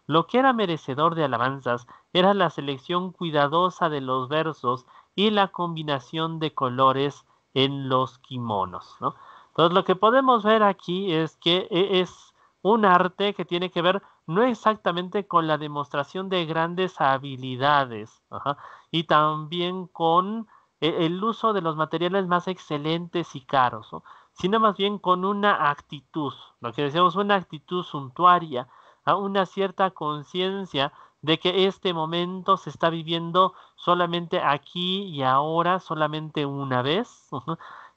Lo que era merecedor de alabanzas era la selección cuidadosa de los versos y la combinación de colores en los kimonos, ¿no? Entonces, lo que podemos ver aquí es que es un arte que tiene que ver no exactamente con la demostración de grandes habilidades, ajá, y también con el uso de los materiales más excelentes y caros, ¿no? Sino más bien con una actitud, lo que decíamos, una actitud suntuaria, a una cierta conciencia de que este momento se está viviendo solamente aquí y ahora, solamente una vez,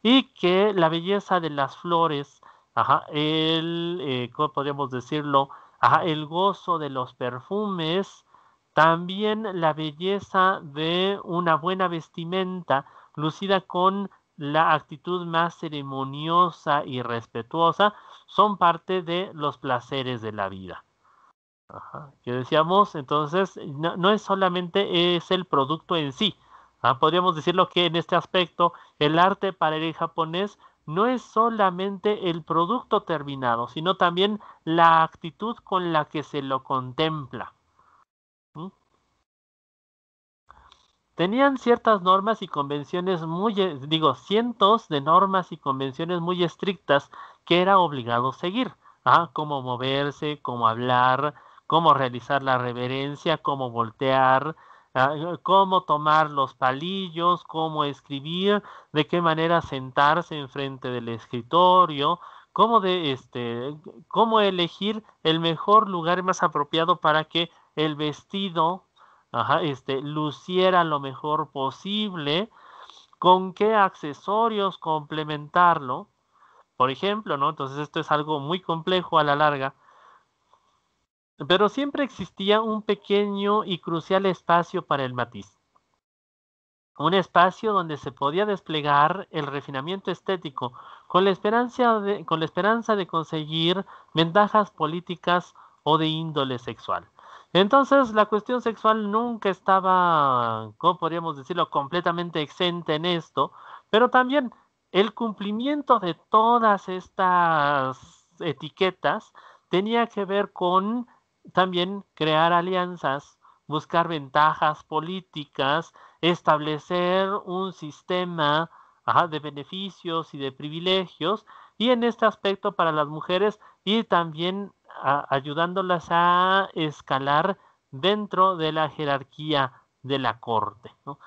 y que la belleza de las flores, ajá, ¿cómo podríamos decirlo? Ajá, el gozo de los perfumes, también la belleza de una buena vestimenta, lucida con la actitud más ceremoniosa y respetuosa, son parte de los placeres de la vida. Ajá, que decíamos, entonces, no es solamente es el producto en sí. Podríamos decirlo que en este aspecto, el arte para el japonés no es solamente el producto terminado, sino también la actitud con la que se lo contempla. ¿Mm? Tenían ciertas normas y convenciones muy, cientos de normas y convenciones muy estrictas que era obligado seguir. Cómo moverse, cómo hablar, cómo realizar la reverencia, cómo voltear, cómo tomar los palillos, cómo escribir, de qué manera sentarse enfrente del escritorio, cómo elegir el mejor lugar más apropiado para que el vestido, luciera lo mejor posible, con qué accesorios complementarlo, por ejemplo, ¿no? Entonces esto es algo muy complejo a la larga, pero siempre existía un pequeño y crucial espacio para el matiz. Un espacio donde se podía desplegar el refinamiento estético con la esperanza de conseguir ventajas políticas o de índole sexual. Entonces, la cuestión sexual nunca estaba, ¿cómo podríamos decirlo?, completamente exenta en esto, pero también el cumplimiento de todas estas etiquetas tenía que ver con también crear alianzas, buscar ventajas políticas, establecer un sistema, de beneficios y de privilegios, y en este aspecto para las mujeres ir también ayudándolas a escalar dentro de la jerarquía de la corte, ¿no?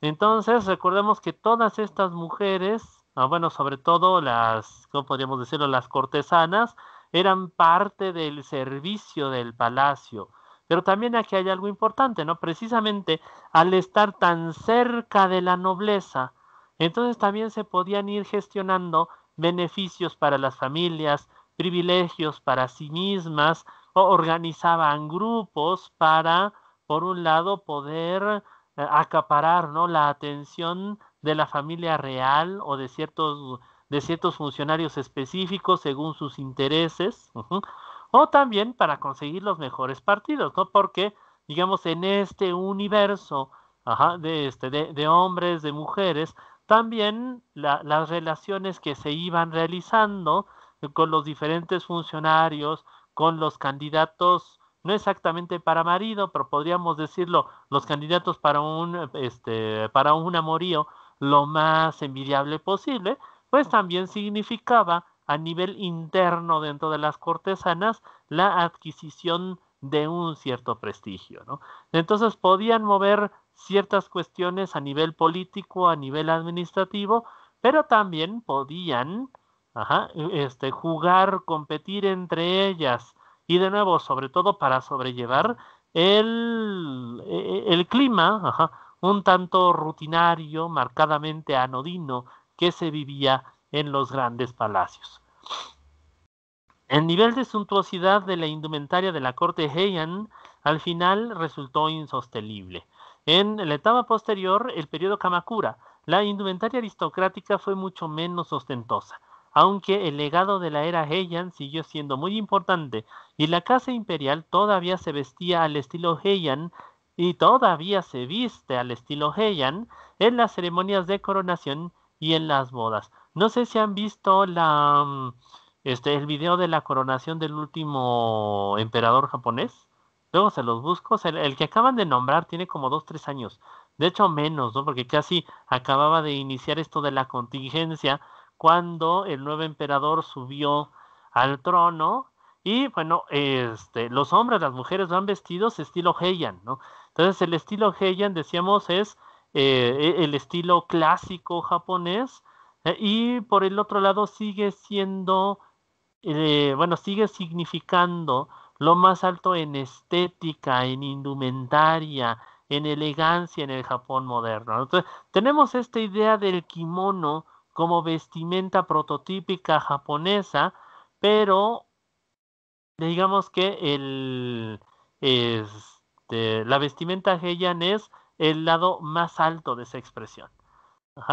Entonces, recordemos que todas estas mujeres, bueno, sobre todo las, ¿cómo podríamos decirlo?, las cortesanas, eran parte del servicio del palacio. Pero también aquí hay algo importante, ¿no? Precisamente al estar tan cerca de la nobleza, entonces también se podían ir gestionando beneficios para las familias, privilegios para sí mismas, o organizaban grupos para, por un lado, poder acaparar, ¿no?, la atención de la familia real o de ciertos funcionarios específicos según sus intereses, o también para conseguir los mejores partidos, ¿no? Porque, digamos, en este universo, de hombres, de mujeres, también las relaciones que se iban realizando con los diferentes funcionarios, con los candidatos, no exactamente para marido, pero podríamos decirlo, los candidatos para un amorío, lo más envidiable posible, pues también significaba a nivel interno dentro de las cortesanas la adquisición de un cierto prestigio, ¿no? Entonces podían mover ciertas cuestiones a nivel político, a nivel administrativo, pero también podían jugar, competir entre ellas y de nuevo, sobre todo para sobrellevar el clima, un tanto rutinario, marcadamente anodino, que se vivía en los grandes palacios. El nivel de suntuosidad de la indumentaria de la corte Heian al final resultó insostenible. En la etapa posterior, el periodo Kamakura, la indumentaria aristocrática fue mucho menos ostentosa, aunque el legado de la era Heian siguió siendo muy importante y la casa imperial todavía se vestía al estilo Heian y todavía se viste al estilo Heian en las ceremonias de coronación y en las bodas. No sé si han visto el video de la coronación del último emperador japonés. Luego se los busco. El que acaban de nombrar tiene como 2, 3 años. De hecho, menos, ¿no? Porque casi acababa de iniciar esto de la contingencia cuando el nuevo emperador subió al trono. Y bueno, los hombres, las mujeres van vestidos estilo Heian, ¿no? Entonces, el estilo Heian, decíamos, es el estilo clásico japonés. Y por el otro lado sigue siendo sigue significando lo más alto en estética, en indumentaria, en elegancia en el Japón moderno, ¿no? Entonces, tenemos esta idea del kimono como vestimenta prototípica japonesa, pero digamos que la vestimenta Heian es el lado más alto de esa expresión.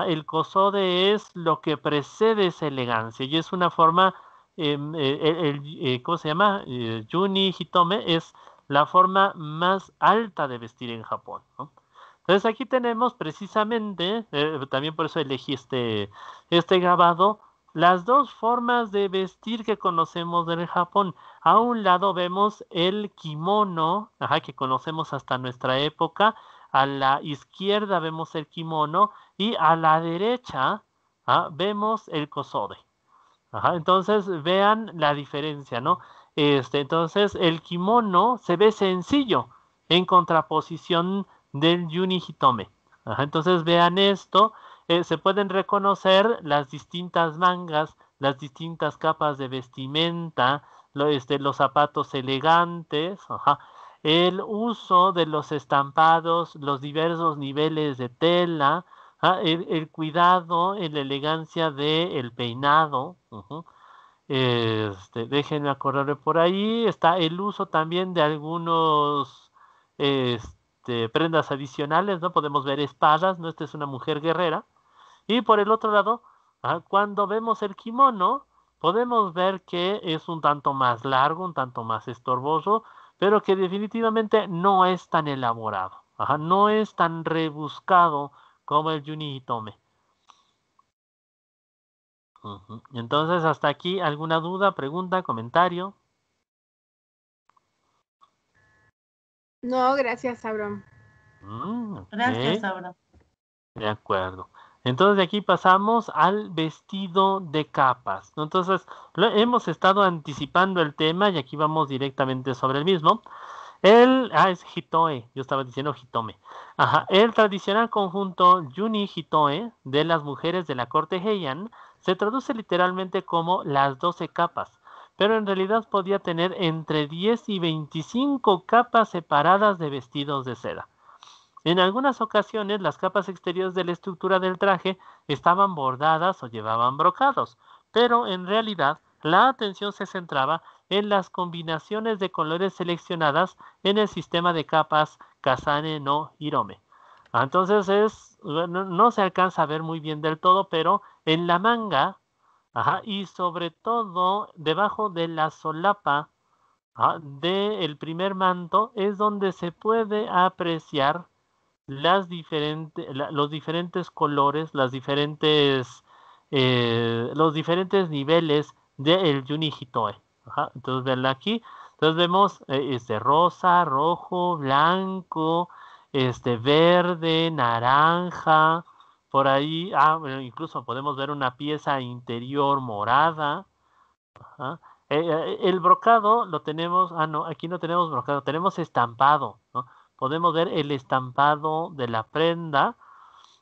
El kosode es lo que precede esa elegancia y es una forma, ¿cómo se llama? Yuni Hitome es la forma más alta de vestir en Japón, ¿no? Entonces aquí tenemos precisamente, también por eso elegí este grabado, las dos formas de vestir que conocemos del Japón. A un lado vemos el kimono, que conocemos hasta nuestra época. A la izquierda vemos el kimono y a la derecha vemos el kosode. Entonces vean la diferencia, ¿no? Entonces el kimono se ve sencillo en contraposición del yuni hitome. Entonces vean esto, se pueden reconocer las distintas mangas, las distintas capas de vestimenta, los zapatos elegantes, el uso de los estampados, los diversos niveles de tela, el cuidado, la elegancia del peinado. Déjenme acordarme por ahí. Está el uso también de algunos prendas adicionales, ¿no? Podemos ver espadas, ¿no? Esta es una mujer guerrera. Y por el otro lado, cuando vemos el kimono, podemos ver que es un tanto más largo, un tanto más estorboso, pero que definitivamente no es tan elaborado. No es tan rebuscado como el yuni hitome. Entonces, hasta aquí, ¿alguna duda, pregunta, comentario? No, gracias, Abraham. Okay. Gracias, Abraham. De acuerdo. Entonces de aquí pasamos al vestido de capas, ¿no? Entonces hemos estado anticipando el tema y aquí vamos directamente sobre el mismo. Es Hitoe, yo estaba diciendo Hitome. El tradicional conjunto Yuni Hitoe de las mujeres de la corte Heian se traduce literalmente como las 12 capas, pero en realidad podía tener entre 10 y 25 capas separadas de vestidos de seda. En algunas ocasiones las capas exteriores de la estructura del traje estaban bordadas o llevaban brocados, pero en realidad la atención se centraba en las combinaciones de colores seleccionadas en el sistema de capas Kasane no Hirome. Entonces no se alcanza a ver muy bien del todo, pero en la manga y sobre todo debajo de la solapa del primer manto es donde se puede apreciar los diferentes colores, los diferentes niveles del Yuni Hitoe. Entonces, veanla aquí. Entonces vemos rosa, rojo, blanco, verde, naranja, por ahí, bueno, incluso podemos ver una pieza interior morada. Ajá. El brocado lo tenemos, no, aquí no tenemos brocado, tenemos estampado, ¿no? Podemos ver el estampado de la prenda.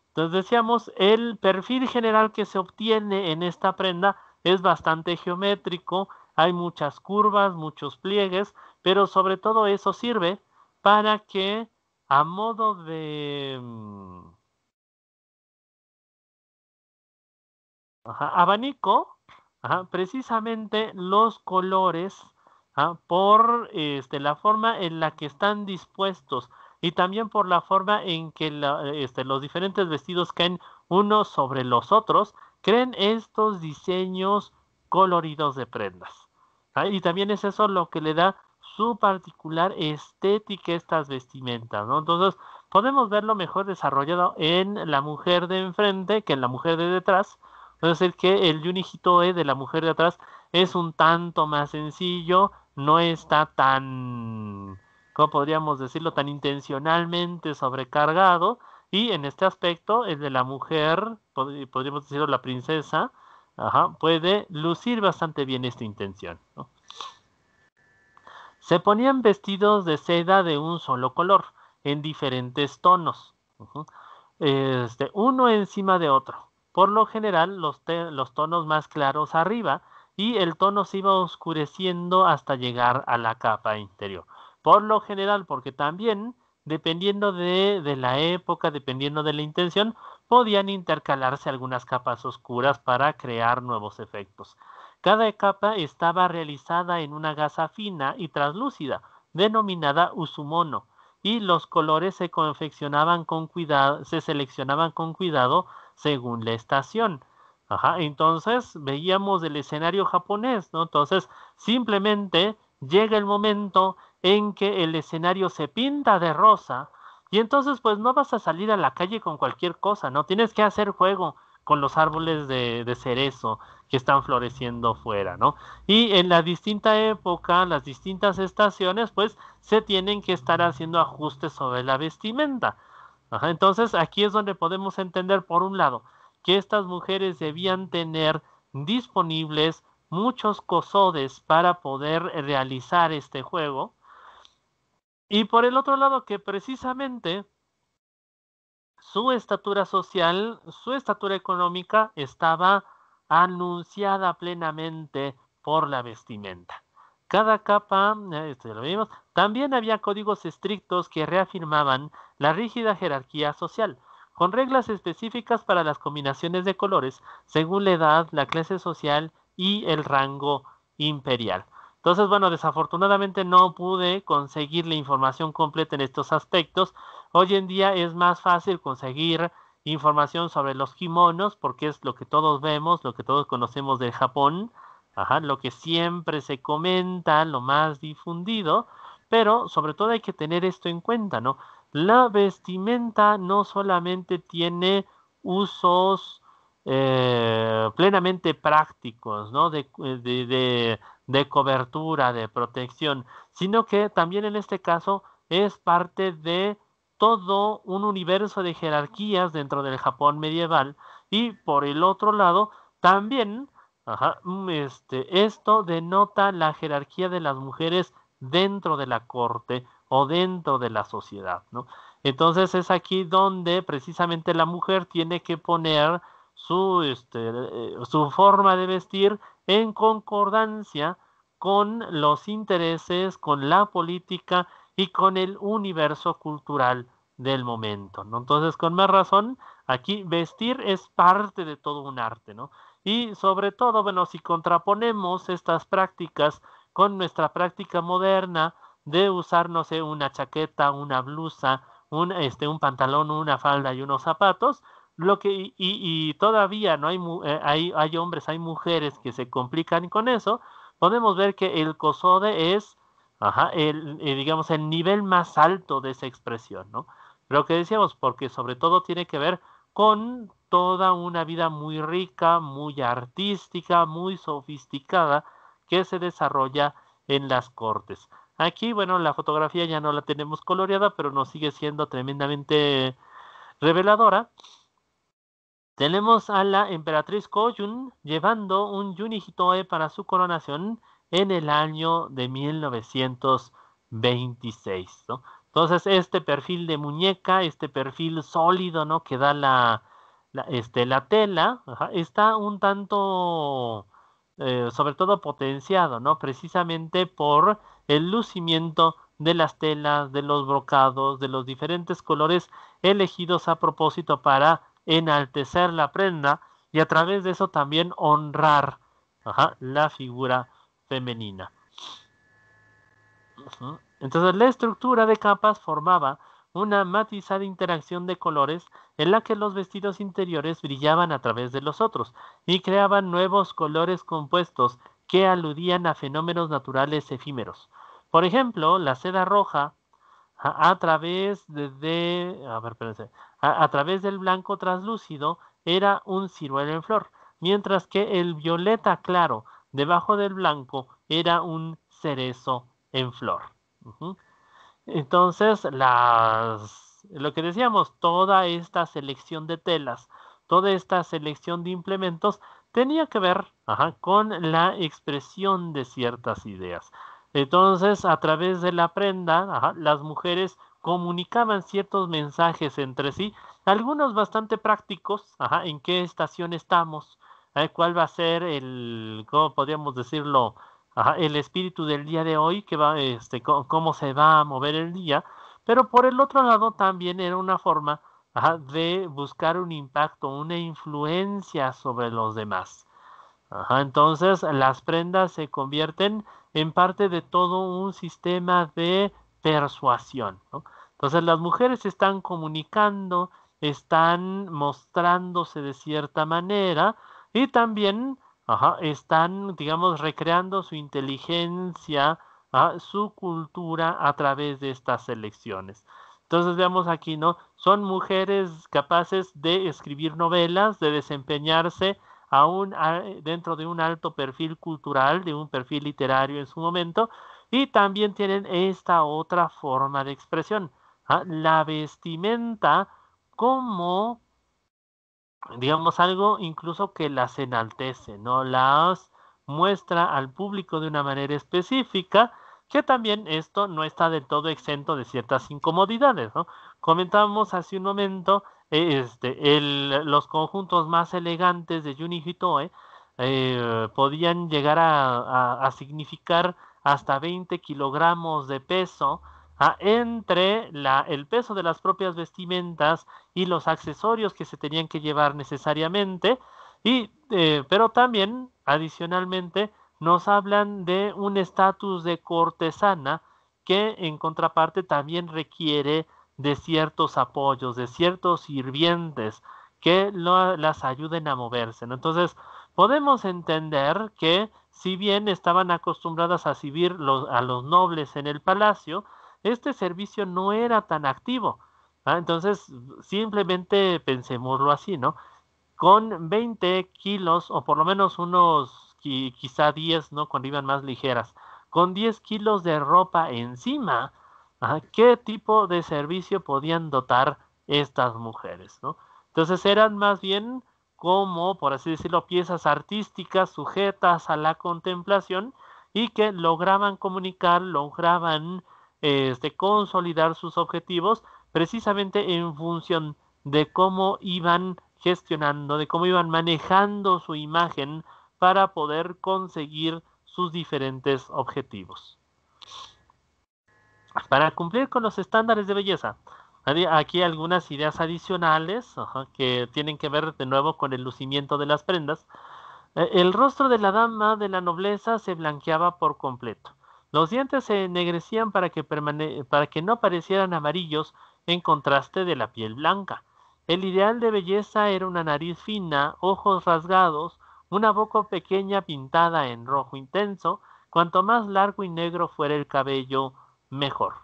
Entonces decíamos, el perfil general que se obtiene en esta prenda es bastante geométrico, hay muchas curvas, muchos pliegues, pero sobre todo eso sirve para que a modo de abanico, precisamente los colores, por la forma en la que están dispuestos y también por la forma en que los diferentes vestidos caen unos sobre los otros, crean estos diseños coloridos de prendas. Y también es eso lo que le da su particular estética a estas vestimentas, ¿no? Entonces, podemos verlo mejor desarrollado en la mujer de enfrente que en la mujer de detrás. Es decir, que el Yunihitoe de la mujer de atrás es un tanto más sencillo, no está tan, ¿cómo podríamos decirlo?, tan intencionalmente sobrecargado. Y en este aspecto, el de la mujer, podríamos decirlo, la princesa, puede lucir bastante bien esta intención, ¿no? Se ponían vestidos de seda de un solo color, en diferentes tonos, uno encima de otro. Por lo general, los tonos más claros arriba y el tono se iba oscureciendo hasta llegar a la capa interior. Por lo general, porque también, dependiendo de la época, dependiendo de la intención, podían intercalarse algunas capas oscuras para crear nuevos efectos. Cada capa estaba realizada en una gasa fina y translúcida, denominada usumono, y los colores se confeccionaban con cuidado, se seleccionaban con cuidado según la estación. Entonces veíamos el escenario japonés, ¿no? Entonces simplemente llega el momento en que el escenario se pinta de rosa y entonces pues no vas a salir a la calle con cualquier cosa, ¿no? Tienes que hacer juego con los árboles de cerezo que están floreciendo fuera, ¿no? Y en la distinta época, las distintas estaciones, pues se tienen que estar haciendo ajustes sobre la vestimenta. Entonces aquí es donde podemos entender, por un lado, que estas mujeres debían tener disponibles muchos cosodes para poder realizar este juego. Y por el otro lado, que precisamente su estatura social, su estatura económica estaba anunciada plenamente por la vestimenta. Cada capa, esto ya lo vimos, también había códigos estrictos que reafirmaban la rígida jerarquía social, con reglas específicas para las combinaciones de colores según la edad, la clase social y el rango imperial. Entonces, bueno, desafortunadamente no pude conseguir la información completa en estos aspectos. Hoy en día es más fácil conseguir información sobre los kimonos porque es lo que todos vemos, lo que todos conocemos de Japón, lo que siempre se comenta, lo más difundido, pero sobre todo hay que tener esto en cuenta, ¿no? La vestimenta no solamente tiene usos plenamente prácticos, ¿no? De cobertura, de protección, sino que también en este caso es parte de todo un universo de jerarquías dentro del Japón medieval y por el otro lado también esto denota la jerarquía de las mujeres dentro de la corte o dentro de la sociedad, ¿no? Entonces es aquí donde precisamente la mujer tiene que poner su forma de vestir en concordancia con los intereses, con la política y con el universo cultural del momento, ¿no? Entonces, con más razón, aquí vestir es parte de todo un arte, ¿no? Y sobre todo, bueno, si contraponemos estas prácticas con nuestra práctica moderna de usar, no sé, una chaqueta, una blusa, un pantalón, una falda y unos zapatos, y todavía no hay hombres, hay mujeres que se complican con eso, podemos ver que el COSODE es digamos, el nivel más alto de esa expresión, ¿no? Lo que decíamos, porque sobre todo tiene que ver con toda una vida muy rica, muy artística, muy sofisticada que se desarrolla en las cortes. Aquí, bueno, la fotografía ya no la tenemos coloreada, pero nos sigue siendo tremendamente reveladora Tenemos a la emperatriz Kōjun llevando un Yuni Hitoe para su coronación en el año de 1926, ¿no? Entonces, este perfil de muñeca, este perfil sólido, ¿no? Que da la tela, está un tanto, sobre todo potenciado, ¿no? Precisamente por el lucimiento de las telas, de los brocados, de los diferentes colores elegidos a propósito para enaltecer la prenda y a través de eso también honrar la figura femenina. Entonces la estructura de capas formaba una matizada interacción de colores en la que los vestidos interiores brillaban a través de los otros y creaban nuevos colores compuestos que aludían a fenómenos naturales efímeros. Por ejemplo, la seda roja a través a través del blanco translúcido era un ciruelo en flor, mientras que el violeta claro debajo del blanco era un cerezo en flor. Entonces, lo que decíamos, toda esta selección de telas, toda esta selección de implementos tenía que ver con la expresión de ciertas ideas. Entonces, a través de la prenda, las mujeres comunicaban ciertos mensajes entre sí, algunos bastante prácticos, en qué estación estamos, cuál va a ser ¿cómo podríamos decirlo? El espíritu del día de hoy, que va, cómo se va a mover el día, pero por el otro lado también era una forma de buscar un impacto, una influencia sobre los demás. Entonces las prendas se convierten en parte de todo un sistema de persuasión, ¿no? Entonces las mujeres están comunicando, están mostrándose de cierta manera y también están, digamos, recreando su inteligencia, su cultura a través de estas elecciones. Entonces veamos aquí, ¿no? Son mujeres capaces de escribir novelas, de desempeñarse aún dentro de un alto perfil cultural, de un perfil literario en su momento, y también tienen esta otra forma de expresión, la vestimenta como, digamos, algo incluso que las enaltece, ¿no? Las muestra al público de una manera específica, que también esto no está del todo exento de ciertas incomodidades, ¿no? Comentábamos hace un momento los conjuntos más elegantes de Yuni Hitoe podían llegar a significar hasta 20 kilogramos de peso entre el peso de las propias vestimentas y los accesorios que se tenían que llevar necesariamente, pero también adicionalmente nos hablan de un estatus de cortesana que en contraparte también requiere de ciertos apoyos, de ciertos sirvientes que las ayuden a moverse, ¿no? Entonces, podemos entender que si bien estaban acostumbradas a recibir a los nobles en el palacio, este servicio no era tan activo. Entonces, simplemente pensémoslo así, ¿no? Con 20 kilos, o por lo menos unos quizá 10, ¿no? Cuando iban más ligeras, con 10 kilos de ropa encima, ¿qué tipo de servicio podían dotar estas mujeres, ¿no? Entonces eran más bien como, por así decirlo, piezas artísticas sujetas a la contemplación y que lograban comunicar, lograban consolidar sus objetivos precisamente en función de cómo iban gestionando, de cómo iban manejando su imagen para poder conseguir sus diferentes objetivos. Para cumplir con los estándares de belleza, hay aquí algunas ideas adicionales que tienen que ver de nuevo con el lucimiento de las prendas. El rostro de la dama de la nobleza se blanqueaba por completo. Los dientes se ennegrecían para que no parecieran amarillos en contraste de la piel blanca. El ideal de belleza era una nariz fina, ojos rasgados, una boca pequeña pintada en rojo intenso. Cuanto más largo y negro fuera el cabello, mejor.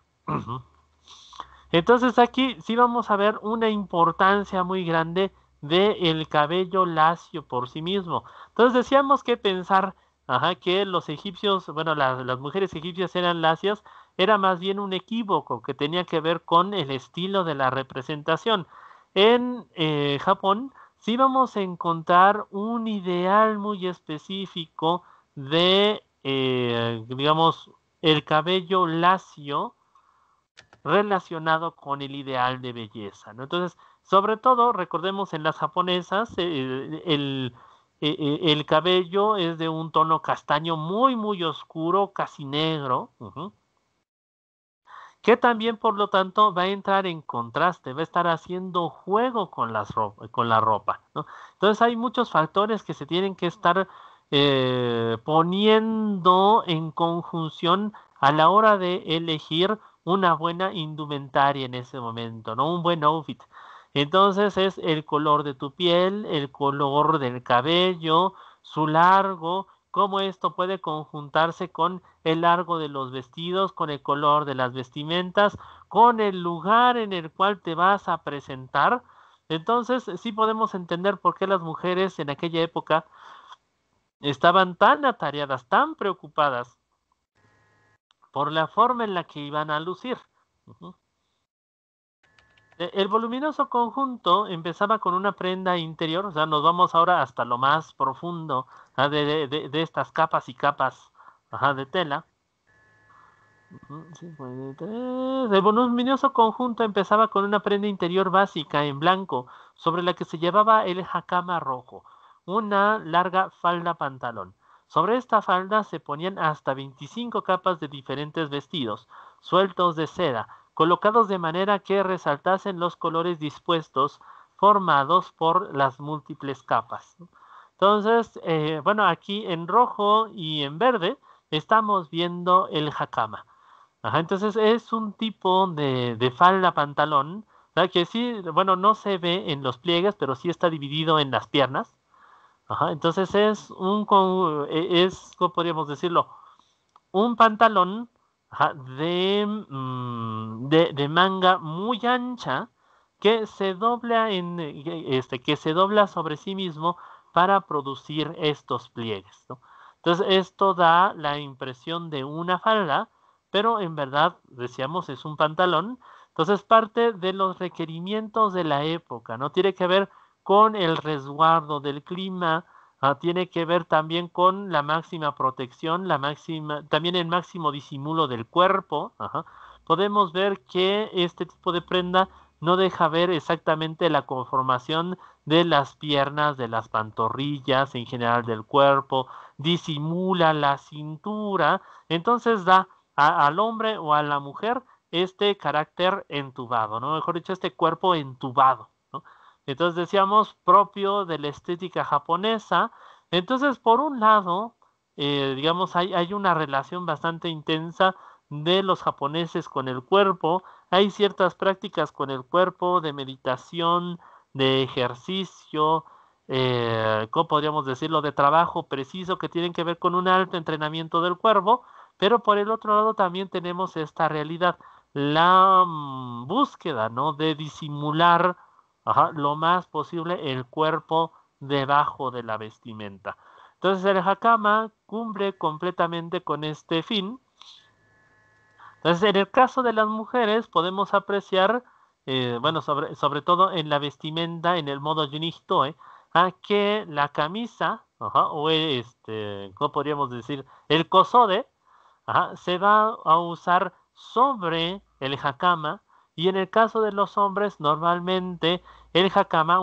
Entonces aquí sí vamos a ver una importancia muy grande del cabello lacio por sí mismo. Entonces decíamos que pensar que los egipcios, bueno, las mujeres egipcias eran lacias, era más bien un equívoco que tenía que ver con el estilo de la representación. En Japón sí vamos a encontrar un ideal muy específico de, digamos, el cabello lacio relacionado con el ideal de belleza, ¿no? Entonces, sobre todo, recordemos en las japonesas, el cabello es de un tono castaño muy, muy oscuro, casi negro, que también, por lo tanto, va a entrar en contraste, va a estar haciendo juego con con la ropa, ¿no? Entonces, hay muchos factores que se tienen que estar poniendo en conjunción a la hora de elegir una buena indumentaria en ese momento, ¿no? Un buen outfit. Entonces es el color de tu piel, el color del cabello, su largo, cómo esto puede conjuntarse con el largo de los vestidos, con el color de las vestimentas, con el lugar en el cual te vas a presentar. Entonces sí podemos entender por qué las mujeres en aquella época estaban tan atareadas, tan preocupadas por la forma en la que iban a lucir. El voluminoso conjunto empezaba con una prenda interior, o sea, nos vamos ahora hasta lo más profundo, de estas capas y capas, de tela. El voluminoso conjunto empezaba con una prenda interior básica en blanco, sobre la que se llevaba el hakama rojo, una larga falda pantalón. Sobre esta falda se ponían hasta 25 capas de diferentes vestidos, sueltos de seda, colocados de manera que resaltasen los colores dispuestos, formados por las múltiples capas. Entonces, bueno, aquí en rojo y en verde estamos viendo el hakama. Ajá, entonces es un tipo de falda pantalón, ¿verdad? Que sí, bueno, no se ve en los pliegues, pero sí está dividido en las piernas. Ajá, entonces ¿cómo podríamos decirlo? Un pantalón, ajá, de manga muy ancha que se dobla que se dobla sobre sí mismo para producir estos pliegues, ¿no? Entonces esto da la impresión de una falda, pero en verdad, decíamos, es un pantalón. Entonces parte de los requerimientos de la época, ¿no? Tiene que ver con el resguardo del clima, tiene que ver también con la máxima protección, también el máximo disimulo del cuerpo. Podemos ver que este tipo de prenda no deja ver exactamente la conformación de las piernas, de las pantorrillas, en general del cuerpo, disimula la cintura, entonces da al hombre o a la mujer este carácter entubado, ¿no? Mejor dicho, este cuerpo entubado, ¿no? Entonces decíamos propio de la estética japonesa. Entonces, por un lado, digamos, hay una relación bastante intensa de los japoneses con el cuerpo. Hay ciertas prácticas con el cuerpo de meditación, de ejercicio, ¿cómo podríamos decirlo? De trabajo preciso que tienen que ver con un alto entrenamiento del cuerpo. Pero por el otro lado también tenemos esta realidad, la búsqueda, ¿no? De disimular lo más posible el cuerpo debajo de la vestimenta. Entonces el hakama cumple completamente con este fin. Entonces en el caso de las mujeres podemos apreciar, bueno, sobre todo en la vestimenta, en el modo yunihitoe, que la camisa, o ¿cómo podríamos decir? El kosode, se va a usar sobre el hakama, y en el caso de los hombres normalmente el hakama,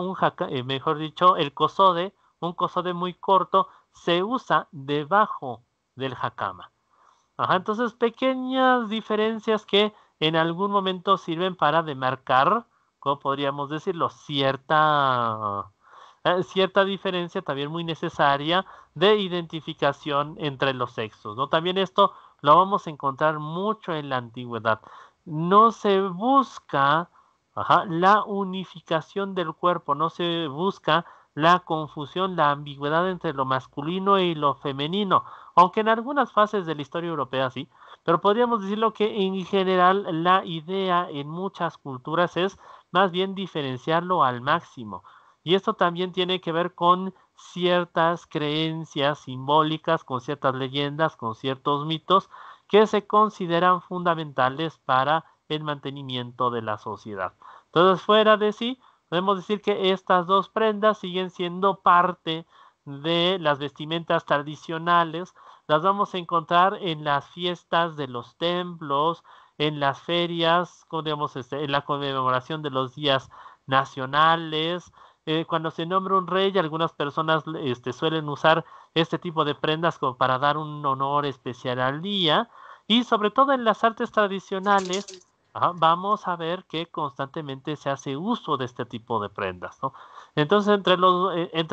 mejor dicho, el kosode, un kosode muy corto, se usa debajo del hakama. Entonces pequeñas diferencias que en algún momento sirven para demarcar, ¿cómo podríamos decirlo? Cierta diferencia también muy necesaria de identificación entre los sexos, ¿no? También esto lo vamos a encontrar mucho en la antigüedad. No se busca, la unificación del cuerpo, no se busca la confusión, la ambigüedad entre lo masculino y lo femenino, aunque en algunas fases de la historia europea sí, pero podríamos decirlo que en general la idea en muchas culturas es más bien diferenciarlo al máximo. Y esto también tiene que ver con ciertas creencias simbólicas, con ciertas leyendas, con ciertos mitos que se consideran fundamentales para el mantenimiento de la sociedad. Entonces, fuera de sí, podemos decir que estas dos prendas siguen siendo parte de las vestimentas tradicionales. Las vamos a encontrar en las fiestas de los templos, en las ferias, digamos, en la conmemoración de los días nacionales. Cuando se nombra un rey, algunas personas suelen usar este tipo de prendas como para dar un honor especial al día. Y sobre todo en las artes tradicionales, vamos a ver que constantemente se hace uso de este tipo de prendas, ¿no? Entonces, entre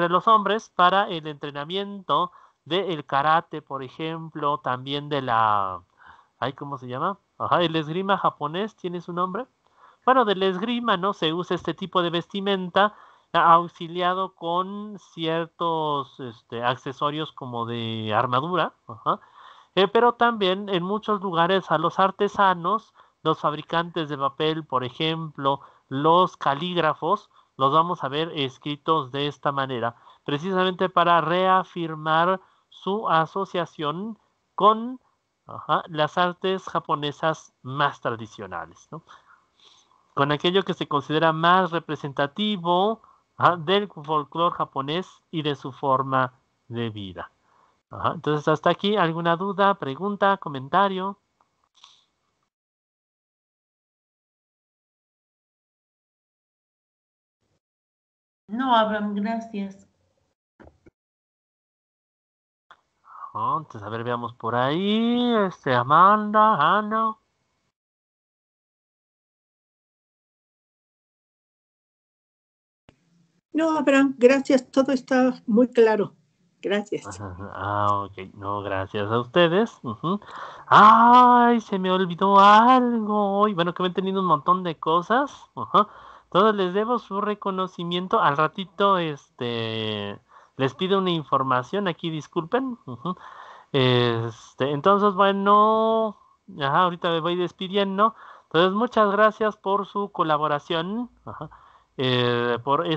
los hombres, para el entrenamiento del karate, por ejemplo, también de ¿cómo se llama? El esgrima japonés, ¿tiene su nombre? Bueno, del esgrima, ¿no? Se usa este tipo de vestimenta auxiliado con ciertos accesorios como de armadura, pero también en muchos lugares a los artesanos, los fabricantes de papel, por ejemplo, los calígrafos, los vamos a ver escritos de esta manera, precisamente para reafirmar su asociación con las artes japonesas más tradicionales, ¿no? Con aquello que se considera más representativo del folclore japonés y de su forma de vida. Entonces, hasta aquí, ¿alguna duda, pregunta, comentario? No, Abraham, gracias. Entonces, a ver, veamos por ahí. Amanda, Ana. No, Abraham, gracias, todo está muy claro. Gracias. Ok, no, gracias a ustedes. Ay, se me olvidó algo. Y bueno, que me han tenido un montón de cosas. Todos les debo su reconocimiento. Al ratito, les pido una información aquí, disculpen. Entonces, bueno, ahorita me voy despidiendo. Entonces, muchas gracias por su colaboración, por